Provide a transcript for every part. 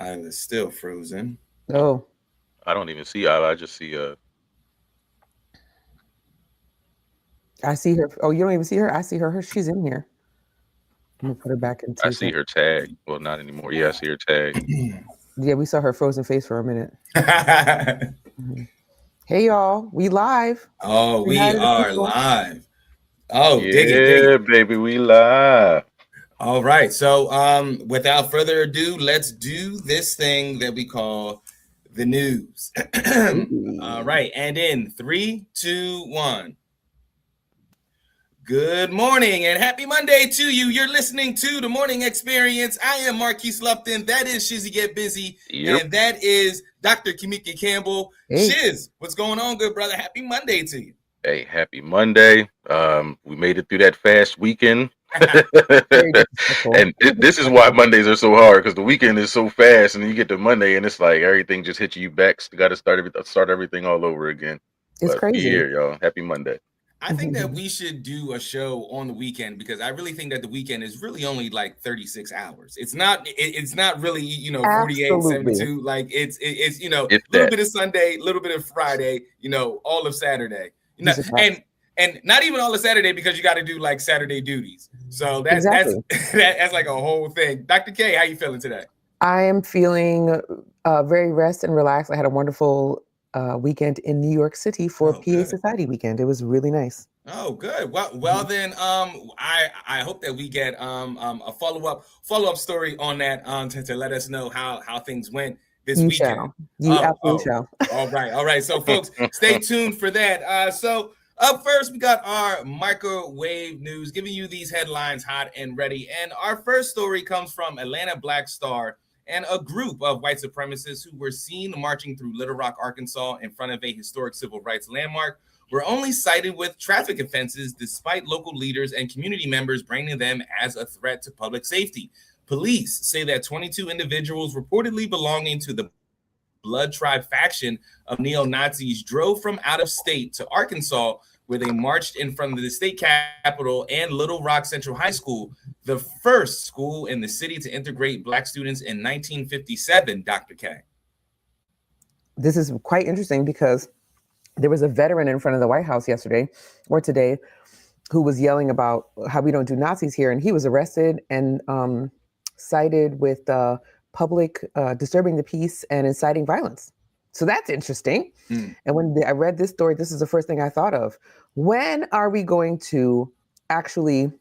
It's still frozen. Oh, I don't even see Isla. I just see I see her. Oh, you don't even see her? I see her. She's in here. I'm gonna put her back I into see thing. her tag. Well, not anymore. Yeah, I see her tag. Yeah, we saw her frozen face for a minute. Mhm. Hey y'all, we live. Oh, Say hi we to the are people. live. Oh, dig it, dig Yeah, it. baby, we live. All right. So, without further ado, let's do this thing that we call the news. All Ooh. right. And in three, two, one. Good morning and happy Monday to you. You're listening to the Morning Experience. I am Marquise Lupton. That is Shizzy Get Busy. Yep. And that is Dr. Kimika Campbell. Hey, Shiz, what's going on, good brother? Happy Monday to you. Hey, happy Monday. We made it through that fast weekend. very disrespectful. And Very this is why disrespectful. Mondays are so hard because the weekend is so fast, and then you get to Monday, and it's like everything just hits you back. You got to start everything all over again. It's But we crazy. here, y'all. Happy Monday. I think that we should do a show on the weekend because I really think that the weekend is really only like 36 hours. It's not really, 48, Absolutely. 72. Like it's a If little that. bit of Sunday, a little bit of Friday, all of Saturday. Be surprised. And not even all of Saturday because you got to do like Saturday duties. So that's Exactly. that's like a whole thing. Dr. K, how you feeling today? I am feeling very rest and relaxed. I had a wonderful weekend in New York City for Oh, PA good. Society weekend. It was really nice. Oh, good. Well, then, I hope that we get a follow up story on that to let us know how things went this You weekend. shall. You Oh, absolutely shall. all right. So, folks, stay tuned for that. So, up first, we got our microwave news, giving you these headlines hot and ready. And our first story comes from Atlanta Black Star and a group of white supremacists who were seen marching through Little Rock, Arkansas, in front of a historic civil rights landmark were only cited with traffic offenses despite local leaders and community members bringing them as a threat to public safety. Police say that 22 individuals reportedly belonging to the Blood Tribe faction of neo Nazis drove from out of state to Arkansas, where they marched in front of the state capitol and Little Rock Central High School, the first school in the city to integrate Black students in 1957, Dr. K. This is quite interesting because there was a veteran in front of the White House yesterday or today who was yelling about how we don't do Nazis here, and he was arrested and cited with public disturbing the peace and inciting violence. So that's interesting. Mm. And when I read this story, this is the first thing I thought of. When are we going to actually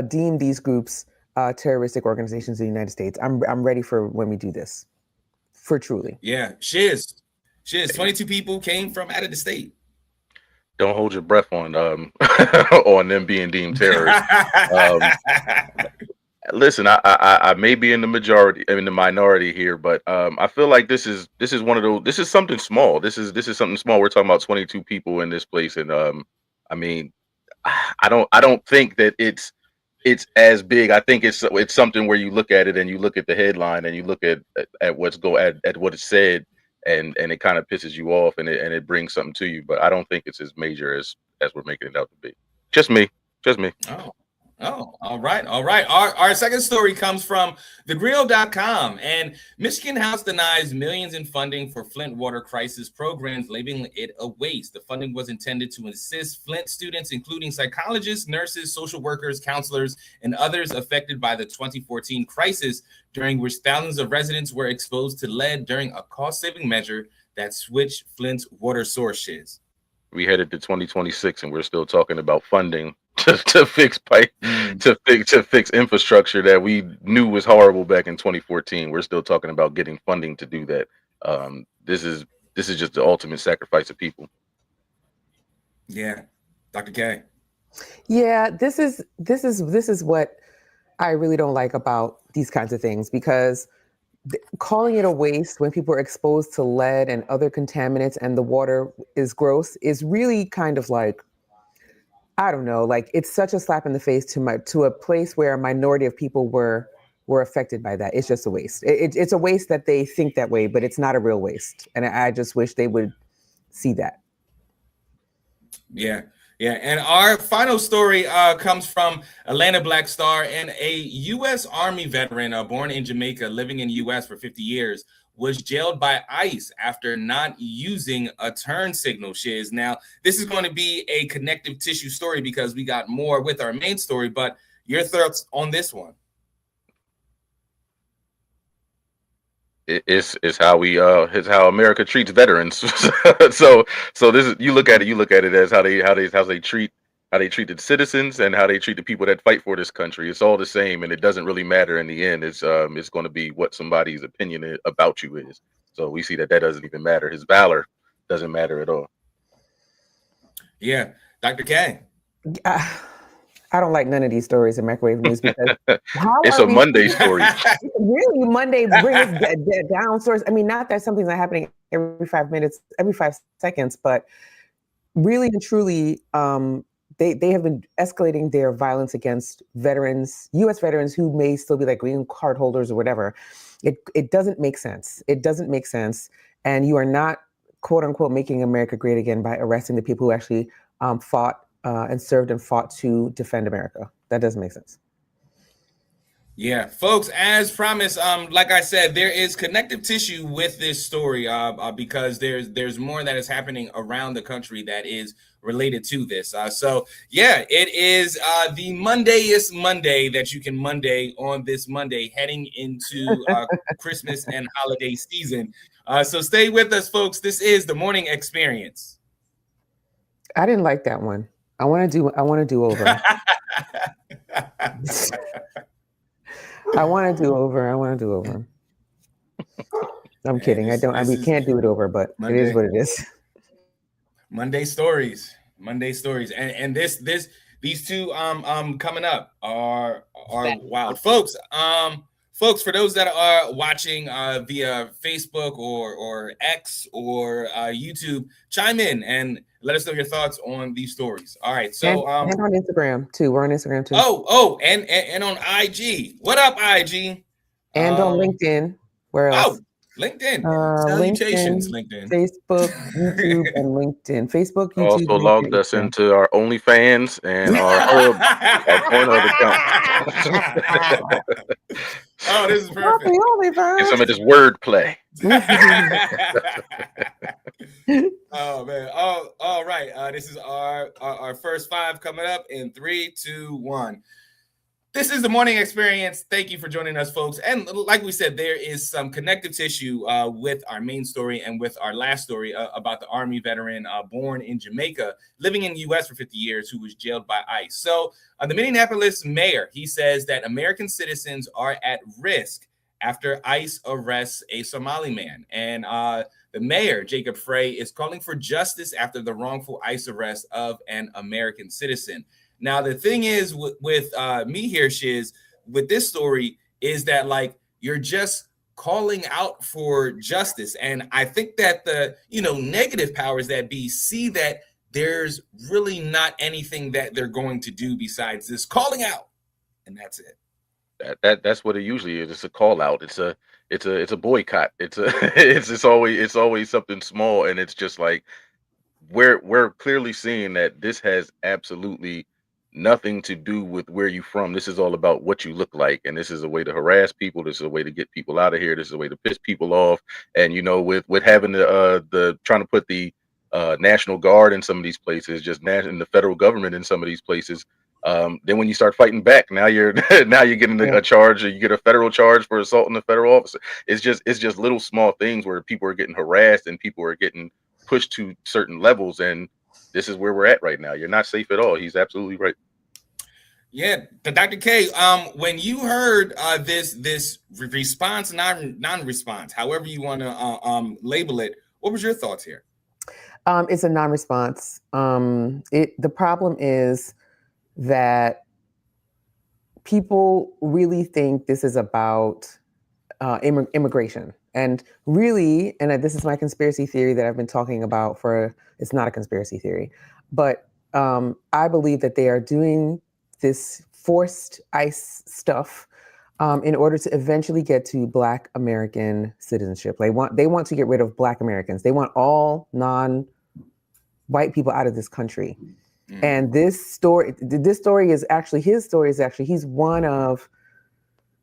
deem these groups terroristic organizations in the United States? I'm ready for when we do this. For truly. Yeah, Shiz. 22 people came from out of the state. Don't hold your breath on on them being deemed terrorists. Um, Listen, I may be in the majority, in the minority here, but I feel like this is one of those. This is something small. This is something small. We're talking about 22 people in this place, and I mean, I don't think that it's as big. I think it's something where you look at it and you look at the headline and you look at at what it said, and it kind of pisses you off and it brings something to you. But I don't think it's as major as we're making it out to be. Just me, just me. Oh, all right, all right. Our second story comes from thegrill.com. And Michigan House denies millions in funding for Flint water crisis programs, labeling it a waste. The funding was intended to assist Flint students, including psychologists, nurses, social workers, counselors, and others affected by the 2014 crisis, during which thousands of residents were exposed to lead during a cost-saving measure that switched Flint's water sources. We headed to 2026 and we're still talking about funding to fix pipe Mm. to fix infrastructure that we knew was horrible back in 2014. We're still talking about getting funding to do that. This is just the ultimate sacrifice of people. Yeah, Dr. K. Yeah, this is what I really don't like about these kinds of things because calling it a waste when people are exposed to lead and other contaminants and the water is gross is really kind of like, I don't know, like it's such a slap in the face to a place where a minority of people were affected by that. It's just a waste. It's a waste that they think that way, but it's not a real waste. And I just wish they would see that. Yeah. Yeah, and our final story comes from Atlanta Black Star, and a U.S. Army veteran born in Jamaica, living in U.S. for 50 years, was jailed by ICE after not using a turn signal. Shiz. Now, this is going to be a connective tissue story because we got more with our main story, but your thoughts on this one? It's how it's how America treats veterans. so this is, you look at it as how they treat the citizens and how they treat the people that fight for this country. It's all the same, and it doesn't really matter in the end. It's going to be what somebody's opinion about you is. So we see that doesn't even matter. His valor doesn't matter at all. Yeah, Dr. K. I don't like none of these stories in microwave news because how It's are a we Monday story. really Monday bring us down stories? I mean, not that something's not happening every 5 minutes, every 5 seconds, but really and truly, they have been escalating their violence against veterans, U.S. veterans who may still be like green card holders or whatever. It doesn't make sense. It doesn't make sense, and you are not, quote unquote, making America great again by arresting the people who actually fought and served and fought to defend America. That doesn't make sense. Yeah, folks, as promised, like I said, there is connective tissue with this story because there's more that is happening around the country that is related to this. So yeah, it is the Mondayest Monday that you can Monday on this Monday heading into Christmas and holiday season. So stay with us, folks. This is the Morning Experience. I didn't like that one. I want to do over. I want to do over. I'm kidding. We can't do it over, but Monday. It is what it is. Monday stories. And these two coming up are wild. Folks, for those that are watching via Facebook or X or YouTube, chime in and let us know your thoughts on these stories. All right. So and on Instagram too. We're on Instagram too. And on IG. What up, IG? And on LinkedIn. Where else? LinkedIn. Salutations, LinkedIn. Facebook, YouTube, and LinkedIn. Facebook, YouTube. Also LinkedIn, logged us into our OnlyFans and our Pornhub account. Oh, this is perfect. Get some of this wordplay. Oh man. Oh, all right. This is our first 5 coming up in 3, 2, 1. This is the Morning Experience. Thank you for joining us, folks. And like we said, there is some connective tissue with our main story and with our last story about the Army veteran born in Jamaica, living in the U.S. for 50 years, who was jailed by ICE. So the Minneapolis mayor, he says that American citizens are at risk after ICE arrests a Somali man. And the mayor, Jacob Frey, is calling for justice after the wrongful ICE arrest of an American citizen. Now, the thing is with me here, Shiz, with this story is that, like, you're just calling out for justice. And I think that the, negative powers that be see that there's really not anything that they're going to do besides this calling out. And that's it. That's what it usually is. It's a call out. It's a boycott. It's always something small. And it's just like, we're clearly seeing that this has absolutely nothing to do with where you're from. This is all about what you look like, and this is a way to harass people. This is a way to get people out of here. This is a way to piss people off. And with having the trying to put the National Guard in some of these places, in the federal government in some of these places. Then when you start fighting back, now you're getting a charge. You get a federal charge for assaulting a federal officer. It's just little small things where people are getting harassed and people are getting pushed to certain levels, and this is where we're at right now. You're not safe at all. He's absolutely right. Yeah, Dr. K, when you heard this response, non-response, however you want to label it, what was your thoughts here? It's a non-response. The problem is that people really think this is about immigration. And really, and this is my conspiracy theory that I've been talking about it's not a conspiracy theory, but I believe that they are doing this forced ICE stuff in order to eventually get to Black American citizenship. They want to get rid of Black Americans. They want all non-white people out of this country. And this story is actually his story. Is actually he's one of,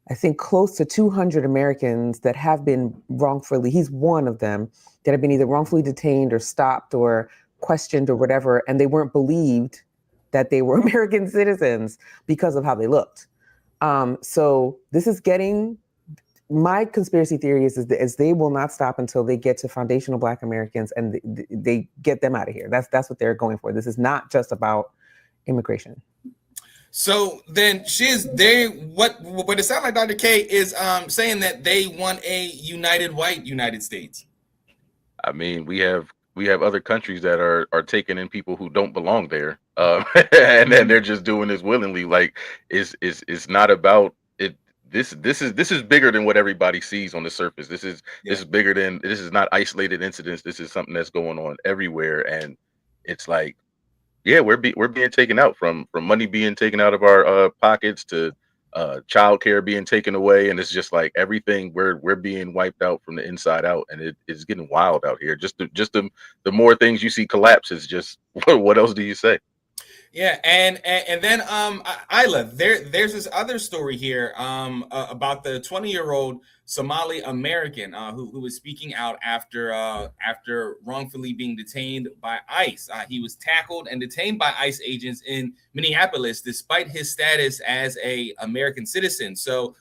I think, close to 200 Americans that have been wrongfully. He's one of them that have been either wrongfully detained or stopped or questioned or whatever, and they weren't believed that they were American citizens because of how they looked. So this is getting. My conspiracy theory is they will not stop until they get to foundational Black Americans and they get them out of here. That's what they're going for. This is not just about immigration. So then what it sounds like Dr. K is saying that they want a united white United States. I mean, we have other countries that are taking in people who don't belong there, and then they're just doing this willingly. Like it's not about it. This is bigger than what everybody sees on the surface. This is bigger than, this is not isolated incidents. This is something that's going on everywhere, and it's like, yeah, we're being taken out, from money being taken out of our pockets to childcare being taken away, and it's just like everything, we're being wiped out from the inside out, and it's getting wild out here. Just the more things you see collapse is just what else do you say? Yeah, and then Isla, there's this other story here about the 20-year-old Somali American who was speaking out after wrongfully being detained by ICE. He was tackled and detained by ICE agents in Minneapolis despite his status as a American citizen. So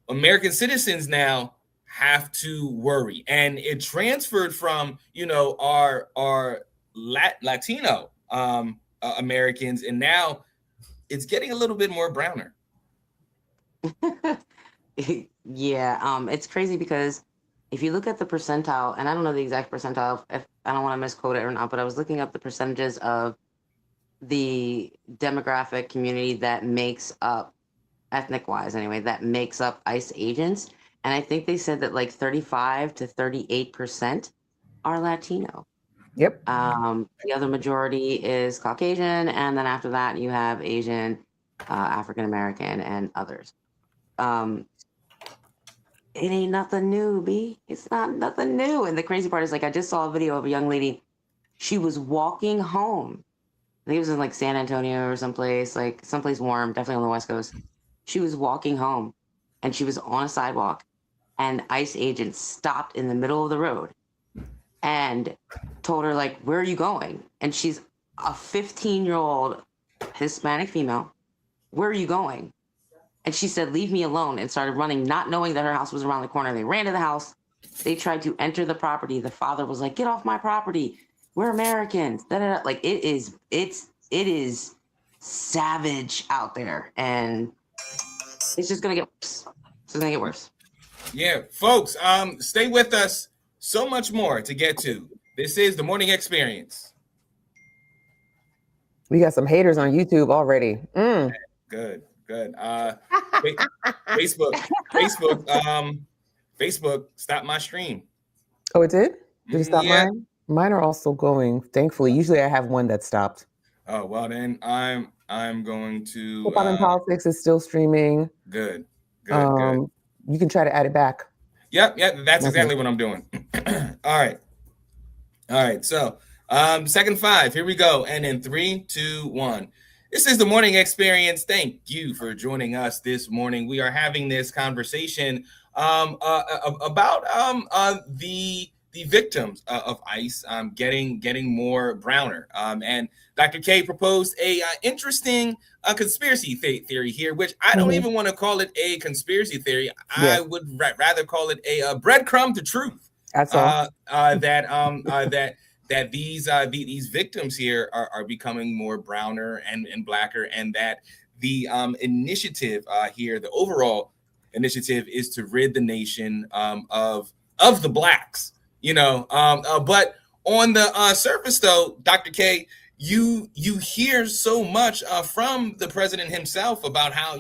American citizens now have to worry, and it transferred from our Latino Americans, and now it's getting a little bit more browner. Yeah, it's crazy because if you look at the percentile, and I don't know the exact percentile, if I don't want to misquote it or not, but I was looking up the percentages of the demographic community that makes up, ethnic wise anyway, that makes up ICE agents, and I think they said that like 35 to 38% are Latino. Yep. The other majority is Caucasian, and then after that you have Asian, African American, and others. It ain't nothing new, B. It's not nothing new. And the crazy part is, like, I just saw a video of a young lady. She was walking home. I think it was in like San Antonio or someplace warm, definitely on the West Coast. She was walking home, and she was on a sidewalk, and ICE agents stopped in the middle of the road and told her, like, where are you going? And she's a 15-year-old Hispanic female. Where are you going? And she said, leave me alone, and started running, not knowing that her house was around the corner. They ran to the house. They tried to enter the property. The father was like, get off my property. We're Americans. Da-da-da. Like, it is savage out there. And it's just going to get worse. It's going to get worse. Yeah, folks, stay with us. So much more to get to. This is the Morning Experience. We got some haters on YouTube already. Good. Facebook stopped my stream. Oh, it did? Did it stop mine? Mine are also going, thankfully. Usually I have one that stopped. Oh, well then I'm going to Football in Politics is still streaming. Good. You can try to add it back. Yep, that's exactly what I'm doing. All right. So second 5, here we go. And in 3, 2, 1. This is the Morning Experience. Thank you for joining us this morning. We are having this conversation about the victims of ICE getting more browner. And Dr. K proposed a interesting conspiracy theory here, which I don't even want to call it a conspiracy theory. I would rather call it a breadcrumb to truth. That's all. That these victims here are becoming more browner and blacker, and that the initiative here, the overall initiative, is to rid the nation of the blacks. But on the surface, though, Dr. K, you hear so much from the president himself about how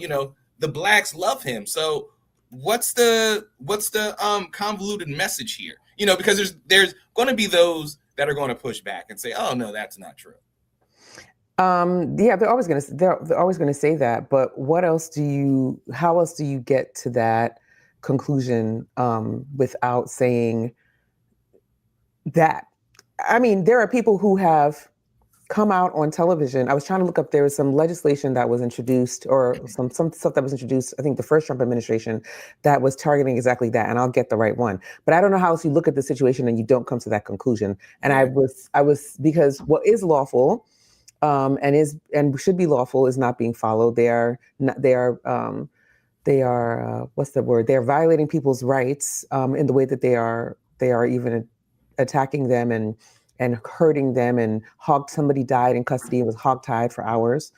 the blacks love him. So what's the convoluted message here? Because there's going to be those that are going to push back and say, "Oh no, that's not true." Yeah, they're always going to say that. But how else do you get to that conclusion without saying that? I mean, there are people who have come out on television. I was trying to look up, there was some legislation that was introduced, or some stuff that was introduced, I think the first Trump administration, that was targeting exactly that. And I'll get the right one. But I don't know how else you look at the situation and you don't come to that conclusion. And I was because what is lawful and should be lawful is not being followed. They are what's the word? They are violating people's rights in the way that they are even attacking them and hurting them, and somebody died in custody and was hogtied for hours,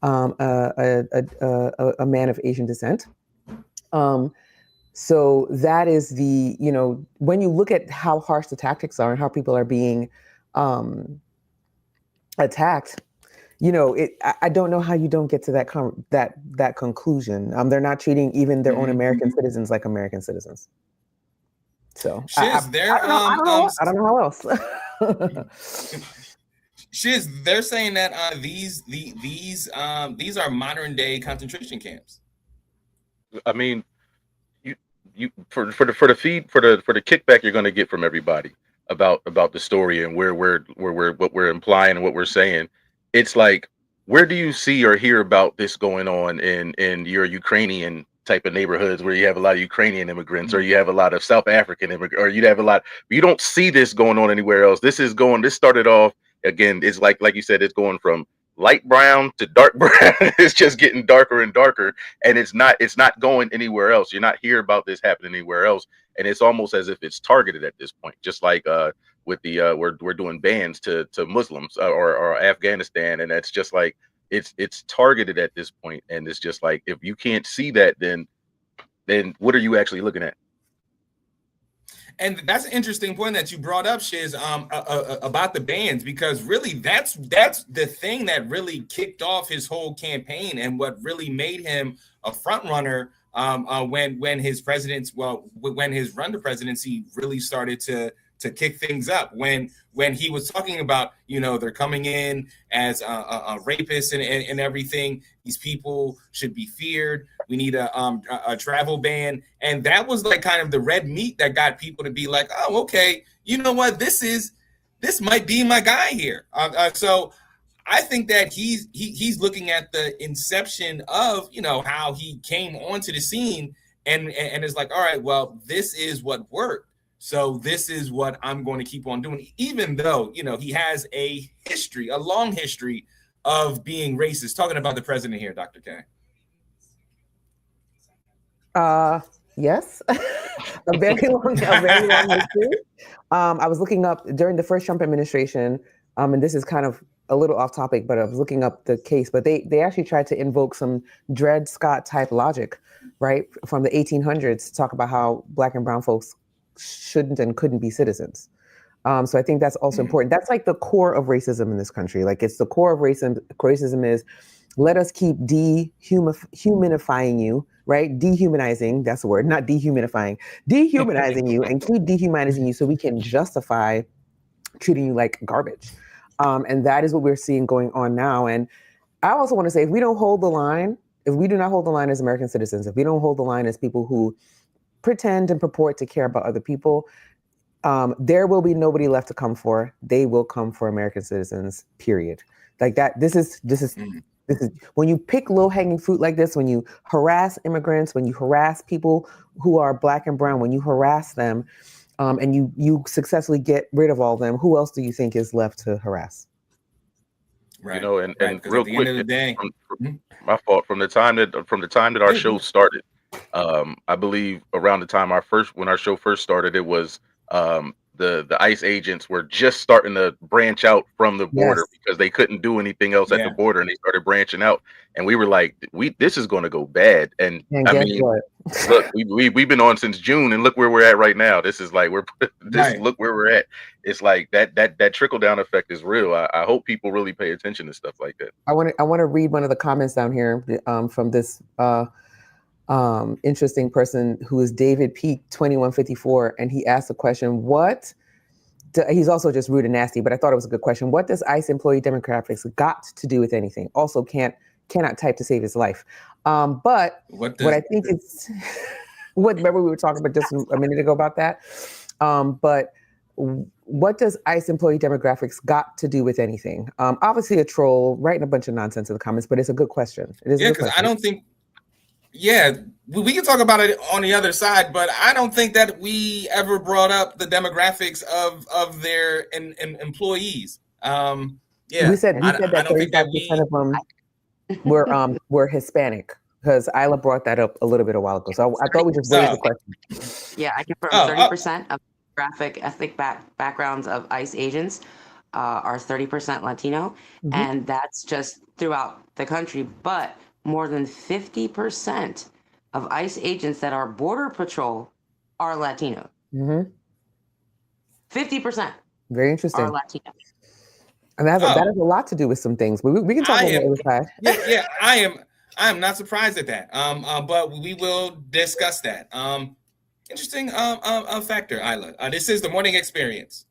a man of Asian descent. So that is when you look at how harsh the tactics are and how people are being attacked, I don't know how you don't get to that conclusion. They're not treating even their own American citizens like American citizens. So I don't know how else. Shiz, they're saying that these are modern day concentration camps. I mean, you for the kickback you're going to get from everybody about the story and where what we're implying and what we're saying. It's like, where do you see or hear about this going on in your Ukrainian type of neighborhoods where you have a lot of Ukrainian immigrants, or you have a lot of South African immigrants, or you don't see this going on anywhere else. This started off, again, it's like you said, it's going from light brown to dark brown. It's just getting darker and darker, and it's not going anywhere else. You're not hearing about this happening anywhere else, and it's almost as if it's targeted at this point, just like with the we're doing bans to Muslims or Afghanistan, and that's just like it's targeted at this point, and it's just like, if you can't see that, then what are you actually looking at? And that's an interesting point that you brought up, Shiz, about the bans, because really that's the thing that really kicked off his whole campaign, and what really made him a front runner when his run to presidency really started to kick things up, when he was talking about, they're coming in as rapists and everything. These people should be feared. We need a travel ban. And that was like kind of the red meat that got people to be like, oh, okay, you know what? This might be my guy here. So I think that he's looking at the inception of, how he came onto the scene and is like, all right, well, this is what worked. So this is what I'm going to keep on doing, even though, he has a long history of being racist. Talking about the president here, Dr. K. Yes, a very long history. I was looking up during the first Trump administration, and this is kind of a little off topic, but I was looking up the case, but they actually tried to invoke some Dred Scott type logic, right, from the 1800s, to talk about how Black and brown folks shouldn't and couldn't be citizens. So I think that's also important. That's like the core of racism in this country. Like, it's the core of racism. Racism is, let us keep dehumanifying you, right? Dehumanizing, that's the word, not dehumidifying. Dehumanizing you, and keep dehumanizing you so we can justify treating you like garbage. And that is what we're seeing going on now. And I also want to say, if we do not hold the line as American citizens, if we don't hold the line as people who pretend and purport to care about other people, there will be nobody left to come for. They will come for American citizens, period. Like that. This is when you pick low-hanging fruit like this, when you harass immigrants, when you harass people who are Black and brown, when you harass them, and you successfully get rid of all of them, who else do you think is left to harass? Right. And real quick, end of the day, my fault. From the time that our show started, I believe around the time when our show first started, it was the ICE agents were just starting to branch out from the border, because they couldn't do anything else at the border, and they started branching out. And we were like, this is going to go bad. And I mean, look, we've been on since June, and look where we're at right now. This is like look where we're at. It's like that trickle down effect is real. I hope people really pay attention to stuff like that. I want to read one of the comments down here from this interesting person who is David Peak 2154, and he asked the question, he's also just rude and nasty, but I thought it was a good question. What does ICE employee demographics got to do with anything? Also cannot type to save his life. But what I think it's remember we were talking about just a minute ago about that. But what does ICE employee demographics got to do with anything? Obviously, a troll writing a bunch of nonsense in the comments, but it's a good question. It is a good because question. I don't think. Yeah, we can talk about it on the other side, but I don't think that we ever brought up the demographics of their employees. Yeah, we said I that don't think that 35% of them were Hispanic, because Isla brought that up a little bit a while ago. So I thought we just raised the question. Yeah, I confirm 30% of graphic ethnic backgrounds of ICE agents are 30% Latino, and that's just throughout the country. But more than 50% of ICE agents that are Border Patrol are Latino. 50%. Very interesting. Are Latino. And that has a lot to do with some things, but we can talk on the other side. Yeah, I am not surprised at that. But we will discuss that. Interesting factor, Isla. This is the Morning Experience.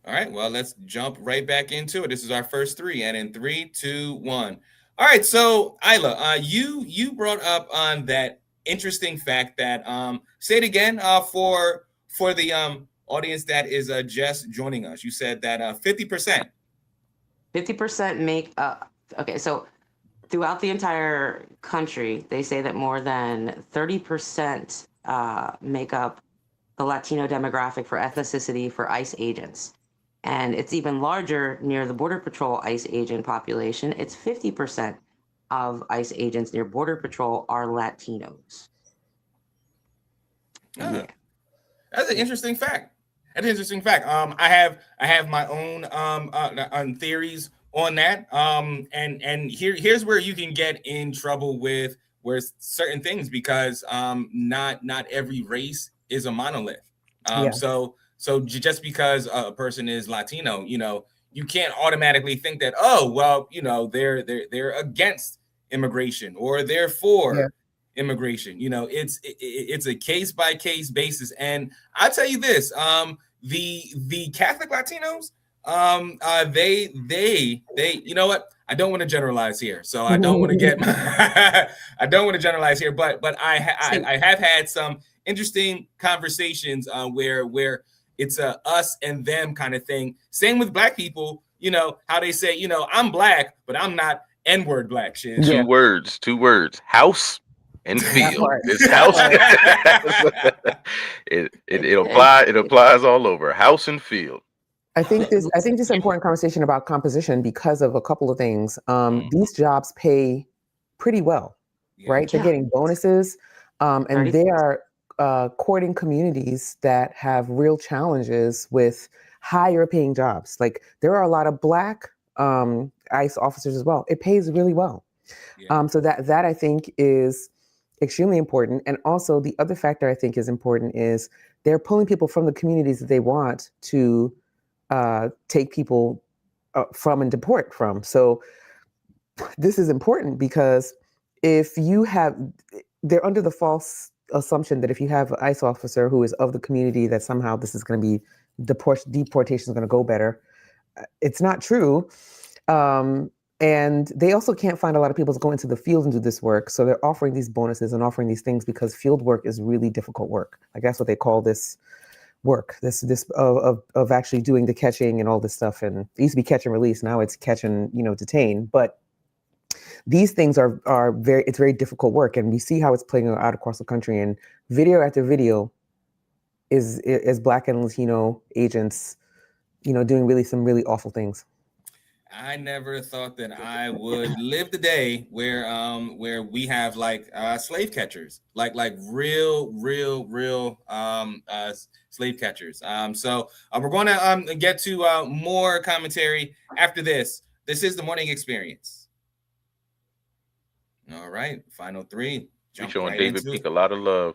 All right, well, let's jump right back into it. This is our first three, and in 3, 2, 1. All right, so Isla, you brought up on that interesting fact that say it again for the audience that is just joining us. You said that 50%. 50% make up. Okay, so throughout the entire country, they say that more than 30% make up the Latino demographic for ethnicity for ICE agents. And it's even larger near the Border Patrol ICE agent population. It's 50% of ICE agents near Border Patrol are Latinos. Yeah. That's an interesting fact. That's an interesting fact. I have my own theories on that. And here's where you can get in trouble with certain things, because not every race is a monolith. So just because a person is Latino, you can't automatically think that, oh, well, they're against immigration or they're for immigration. It's a case by case basis. And I'll tell you this, the Catholic Latinos, they you know what? I don't want to generalize here. So I don't want to get I don't want to generalize here, but I have had some interesting conversations where it's a us and them kind of thing. Same with Black people, how they say, I'm Black, but I'm not N-word Black shit. Two words, house and field. It's house. it applies all over, house and field. I think this is an important conversation about composition because of a couple of things. These jobs pay pretty well, right? They're getting bonuses, and they are courting communities that have real challenges with higher paying jobs. Like, there are a lot of Black ICE officers as well. It pays really well. So that I think is extremely important. And also the other factor I think is important is they're pulling people from the communities that they want to take people from and deport from. So this is important because they're under the false assumption that if you have an ICE officer who is of the community, that somehow this is going to be deportation is going to go better. It's not true. And they also can't find a lot of people to go into the field and do this work. So they're offering these bonuses and offering these things because field work is really difficult work. Like, that's what they call this work, this of actually doing the catching and all this stuff. And it used to be catch and release. Now it's catch and, detain. But these things are very difficult work. And we see how it's playing out across the country. And video after video is Black and Latino agents, doing some really awful things. I never thought that I would live the day where we have like slave catchers, like real slave catchers. So we're going to get to more commentary after this. This is the Morning Experience. All right, final three. You're showing David Peak a lot of love.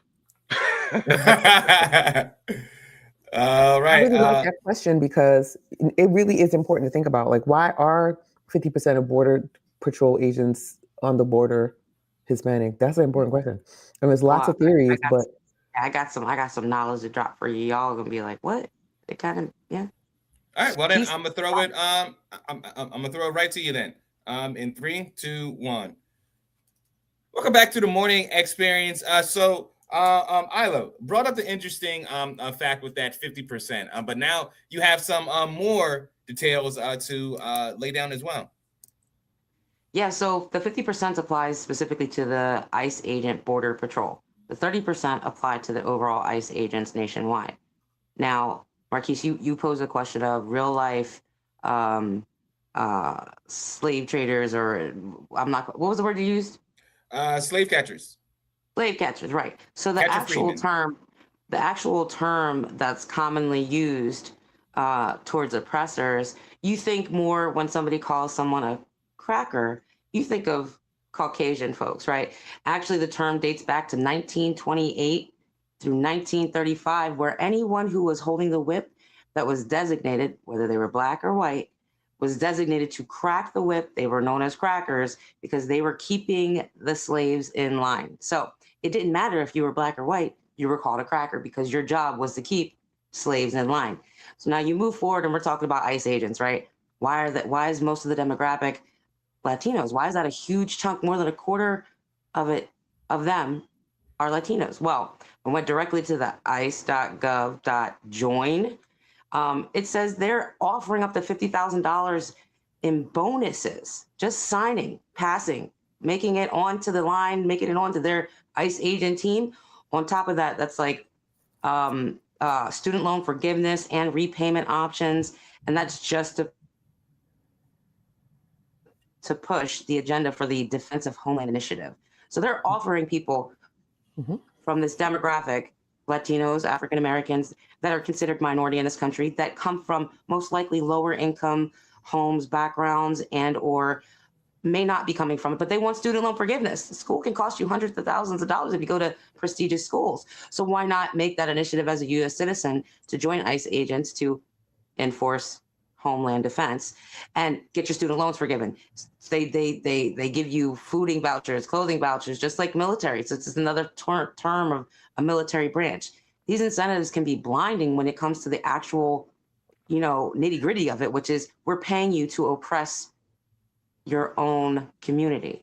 All right. I really like that question because it really is important to think about. Like, why are 50% of Border Patrol agents on the border Hispanic? That's an important question. And there's lots of theories, but I got some knowledge to drop for you. Y'all gonna be like, what? It kind of, yeah. All right. Well, then I'm gonna throw it. I'm gonna throw it right to you then. In 3, 2, 1. Welcome back to the Morning Experience. So Isla brought up the interesting fact with that 50%, but now you have some more details to lay down as well. Yeah, so the 50% applies specifically to the ICE agent border patrol. The 30% apply to the overall ICE agents nationwide. Now, Marquise, you pose a question of real life slave traders, or what was the word you used? Slave catchers. Slave catchers, right. So the Catcher actual freedmen. term that's commonly used towards oppressors, you think more when somebody calls someone a cracker, you think of Caucasian folks, right? Actually, the term dates back to 1928 through 1935, where anyone who was holding the whip that was designated, whether they were black or white, was designated to crack the whip. They were known as crackers because they were keeping the slaves in line. So it didn't matter if you were black or white, you were called a cracker because your job was to keep slaves in line. So now you move forward and we're talking about ICE agents, right? Why is most of the demographic Latinos? Why is that a huge chunk? More than a quarter of them are Latinos. Well, I went directly to the ice.gov.join. It says they're offering up to $50,000 in bonuses, just signing, passing, making it onto the line, making it onto their ICE agent team. On top of that, that's like student loan forgiveness and repayment options. And that's just to push the agenda for the Defense of Homeland Initiative. So they're offering people from this demographic, Latinos, African Americans, that are considered minority in this country, that come from most likely lower income homes, backgrounds, and or may not be coming from it, but they want student loan forgiveness. School can cost you hundreds of thousands of dollars if you go to prestigious schools. So why not make that initiative as a U.S. citizen to join ICE agents to enforce homeland defense and get your student loans forgiven? They give you fooding vouchers, clothing vouchers, just like military. So it's another term of a military branch. These incentives can be blinding when it comes to the actual, nitty gritty of it, which is we're paying you to oppress your own community,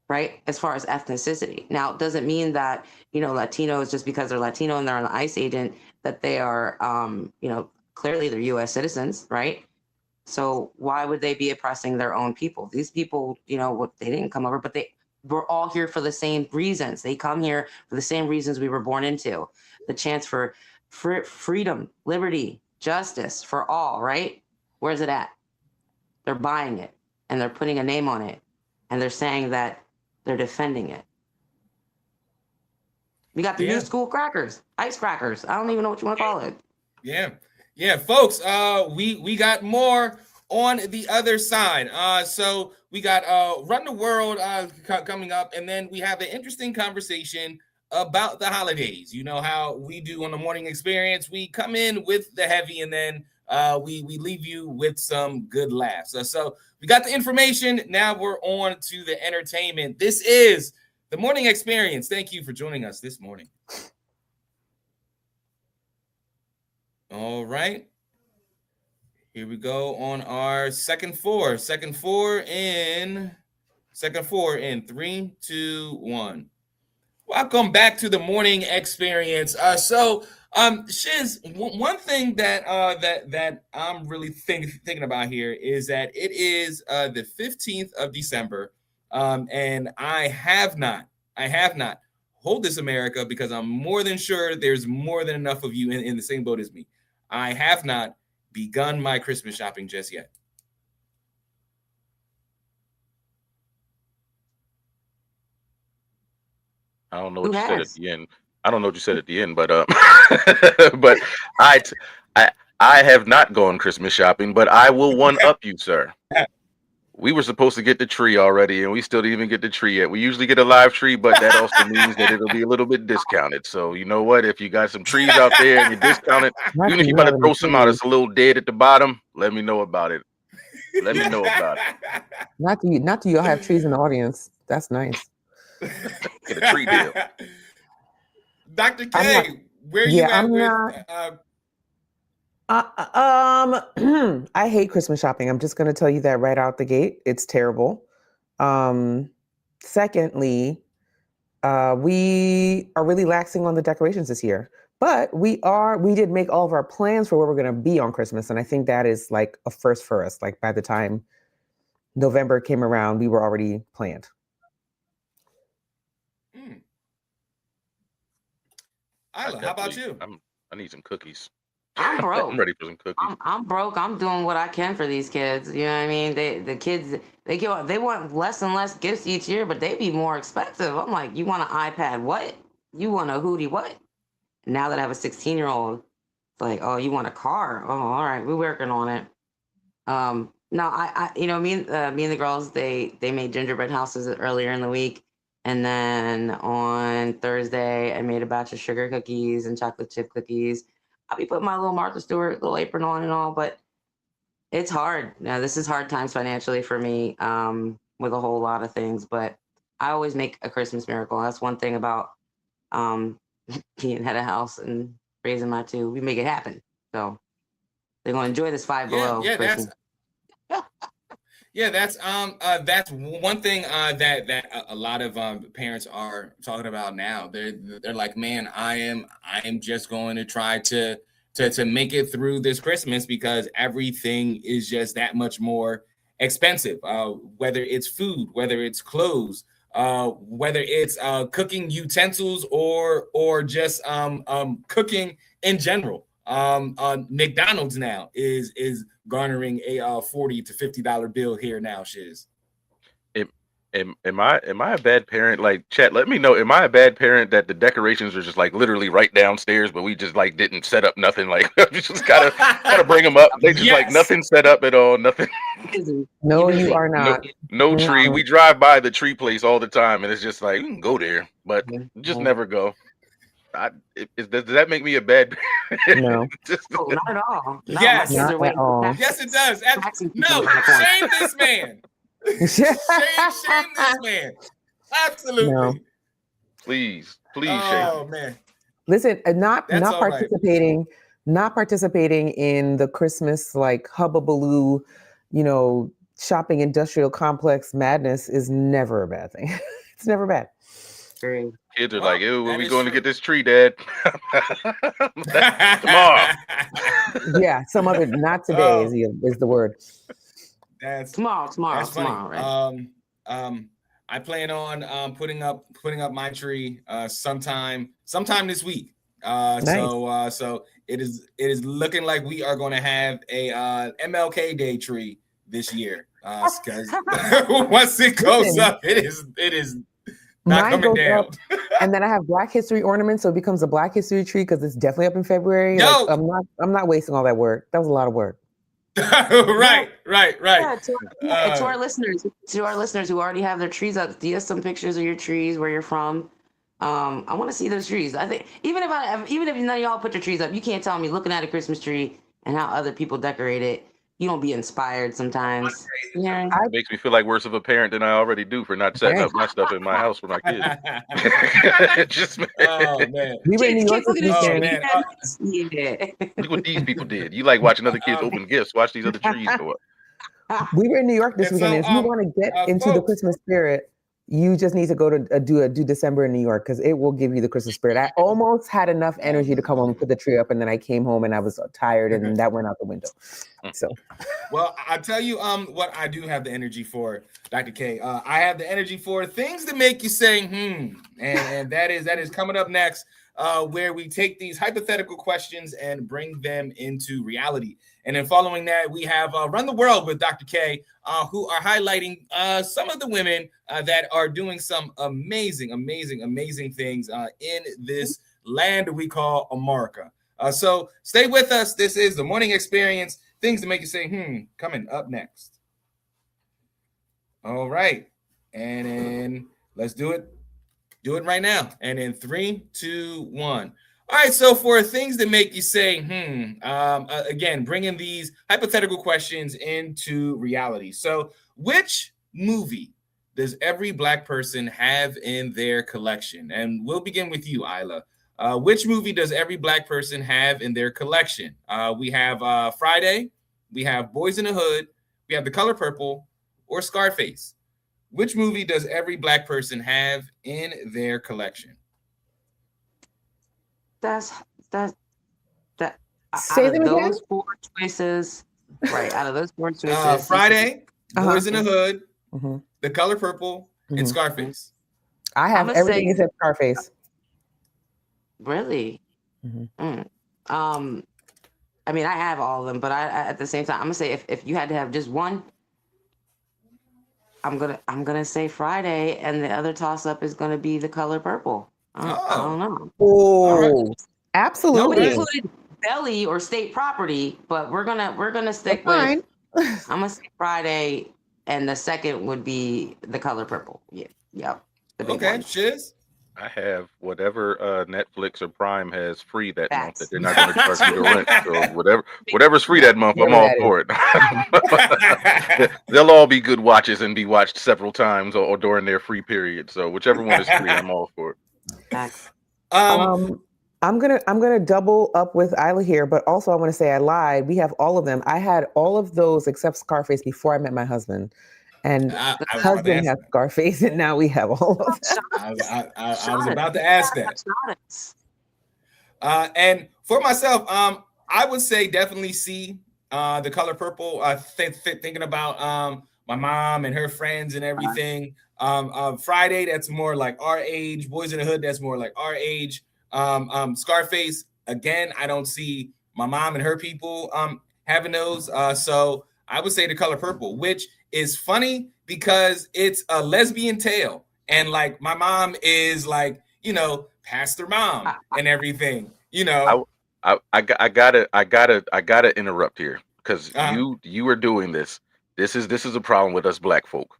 right? As far as ethnicity. Now, it doesn't mean that, Latinos, just because they're Latino and they're an ICE agent, that they are, clearly they're U.S. citizens, right? So why would they be oppressing their own people? These people, they didn't come over, but we're all here for the same reasons. They come here for the same reasons we were born into. The chance for freedom, liberty, justice for all, right? Where's it at? They're buying it and they're putting a name on it and they're saying that they're defending it. We got the new school crackers, ICE crackers. I don't even know what you want to call it. Yeah, folks, we got more on the other side. So we got Run the World coming up, and then we have an interesting conversation about the holidays. You know how we do on the Morning Experience. We come in with the heavy, and then we leave you with some good laughs. So we got the information. Now we're on to the entertainment. This is the Morning Experience. Thank you for joining us this morning. All right. Here we go on our second four. Second four in 3, 2, 1. Welcome back to the Morning Experience. Shiz, one thing that I'm really thinking about here is that it is the 15th of December, and I have not hold this America, because I'm more than sure there's more than enough of you in the same boat as me. I have not begun my Christmas shopping just yet. I don't know what you said at the end. I don't know what you said at the end, but but I have not gone Christmas shopping, but I will one up you, sir. We were supposed to get the tree already, and we still didn't even get the tree yet. We usually get a live tree, but that also means that it'll be a little bit discounted. So you know what? If you got some trees out there and you discount it, even if you about to throw some out, it's a little dead at the bottom. Let me know about it. Let me know about it. Not do y'all have trees in the audience? That's nice. Get a tree deal. Dr. K, where you at with? I hate Christmas shopping. I'm just going to tell you that right out the gate. It's terrible. Secondly, We are really laxing on the decorations this year, but we did make all of our plans for where we're going to be on Christmas. And I think that is like a first for us. Like by the time November came around, we were already planned. Isla, how about you? I need some cookies. I'm broke. I'm ready for some cookies. I'm broke. I'm doing what I can for these kids. You know what I mean? The kids they want less and less gifts each year, but they be more expensive. I'm like, you want an iPad? What? You want a hoodie? What? Now that I have a 16-year-old, it's like, oh, you want a car? Oh, all right, we're working on it. No, I you know, me and the girls, they made gingerbread houses earlier in the week. And then on Thursday, I made a batch of sugar cookies and chocolate chip cookies. I'll be putting my little Martha Stewart little apron on and all, but it's hard. Now, this is hard times financially for me, with a whole lot of things. But I always make a Christmas miracle. That's one thing about being head of house and raising my two. We make it happen. So they're gonna enjoy this Five Below Christmas. That's one thing that a lot of parents are talking about now. They're like, man, I am just going to try to make it through this Christmas because everything is just that much more expensive. Whether it's food, whether it's clothes, whether it's cooking utensils or just cooking in general. McDonald's now is garnering a $40 to $50 bill here now. Shiz. Am I a bad parent? Like, chat, let me know. Am I a bad parent that the decorations are just like literally right downstairs, but we just like didn't set up nothing? Like, we just gotta bring them up. They just like nothing set up at all. Nothing. No, you are not. No tree. We drive by the tree place all the time, and it's just like we can go there, but just never go. Does that make me a bad parent? No. Oh, not at all. No, Yes, not at all. Yes, it does. No, shame this man. shame this man. Absolutely. No. Please, shame. Oh man. Listen, not right. participating in the Christmas like hubbubaloo, shopping industrial complex madness is never a bad thing. It's never bad. Kids are like, ew, when we going to get this tree, Dad? Tomorrow. Yeah, some other, not today is the word. That's tomorrow, right? Right? I plan on putting up my tree sometime this week. Nice. So it is looking like we are going to have a MLK Day tree this year. Because once it goes up, it is not coming down. And then I have Black History ornaments, so it becomes a Black History tree because it's definitely up in February. Yo! Like, I'm not wasting all that work. That was a lot of work. Right. Yeah, to our listeners who already have their trees up, do you have some pictures of your trees where you're from? I want to see those trees. I think even if none of y'all put your trees up, you can't tell me looking at a Christmas tree and how other people decorate it. You don't be inspired sometimes. Yeah, it makes me feel like worse of a parent than I already do for not setting up my stuff in my house for my kids. Oh man, we were in New York this weekend. Look what these people did. You like watching other kids open gifts? Watch these other trees go up. We were in New York this weekend. If you want to get into the Christmas spirit, you just need to go to do December in New York because it will give you the Christmas spirit. I almost had enough energy to come home and put the tree up, and then I came home and I was tired, and that went out the window. So, well, I'll tell you what I do have the energy for, Dr. K. I have the energy for things that make you say and that is coming up next, where we take these hypothetical questions and bring them into reality. And then following that, we have Run the World with Dr. K, who are highlighting some of the women that are doing some amazing things in this land we call America. So stay with us. This is the Morning Experience. Things to make you say, coming up next. All right. And then let's do it. Do it right now. And in 3, 2, 1. All right, so for things that make you say, again, bringing these hypothetical questions into reality. So which movie does every Black person have in their collection? And we'll begin with you, Isla. Which movie does every Black person have in their collection? We have Friday, we have Boys in the Hood, we have The Color Purple, or Scarface. Which movie does every black person have in their collection? That out Say of them again. those four choices, right? Out of those four choices, Friday, Uh-huh. Boys in the Hood, Mhm. The Color Purple, and Mhm. Scarface. I have I'ma everything say- except Scarface. really. Mhm. I mean, I have all of them, but I at the same time, I'm gonna say if you had to have just one, I'm gonna say Friday, and the other toss up is gonna be The Color Purple. I don't know. Oh, right. absolutely. Nobody All right. included Belly or State Property, but we're gonna stick That's with. I'm gonna say Friday, and the second would be The Color Purple. Yeah, yep, the big Okay, one. Shiz. I have whatever Netflix or Prime has free that month that Facts. they're not going to charge me to rent. So whatever's free that month, I'm Whatever all that for it. They'll all be good watches and be watched several times or during their free period. So whichever one is free, I'm all for it. Facts. I'm gonna double up with Isla here, but also I want to say I lied. We have all of them. I had all of those except Scarface before I met my husband, and I was about to husband ask has that. Scarface, and now we have all of them. I was about to ask that. And for myself, I would say definitely see The Color Purple. Thinking about my mom and her friends and everything. Friday, that's more like our age. Boys in the Hood, that's more like our age. Scarface, again, I don't see my mom and her people having those. So I would say The Color Purple, which is funny because it's a lesbian tale. And like my mom is like, pastor mom and everything, I gotta interrupt here because you are doing this. This is a problem with us black folk.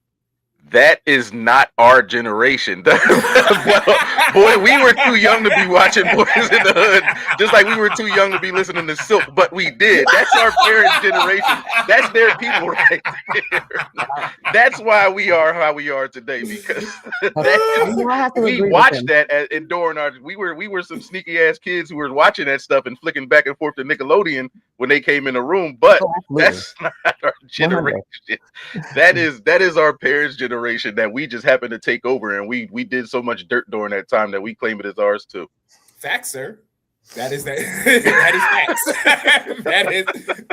That is not our generation. Boy, we were too young to be watching Boys in the Hood, just like we were too young to be listening to Silk, but we did. That's our parents' generation. That's their people right there. That's why we are how we are today, because we watched that during our. We were some sneaky ass kids who were watching that stuff and flicking back and forth to Nickelodeon when they came in the room. But that's not our generation. 100. That is our parents' generation that we just happened to take over, and we did so much dirt during that time that we claim it as ours too. Facts, sir. That is that. That is facts.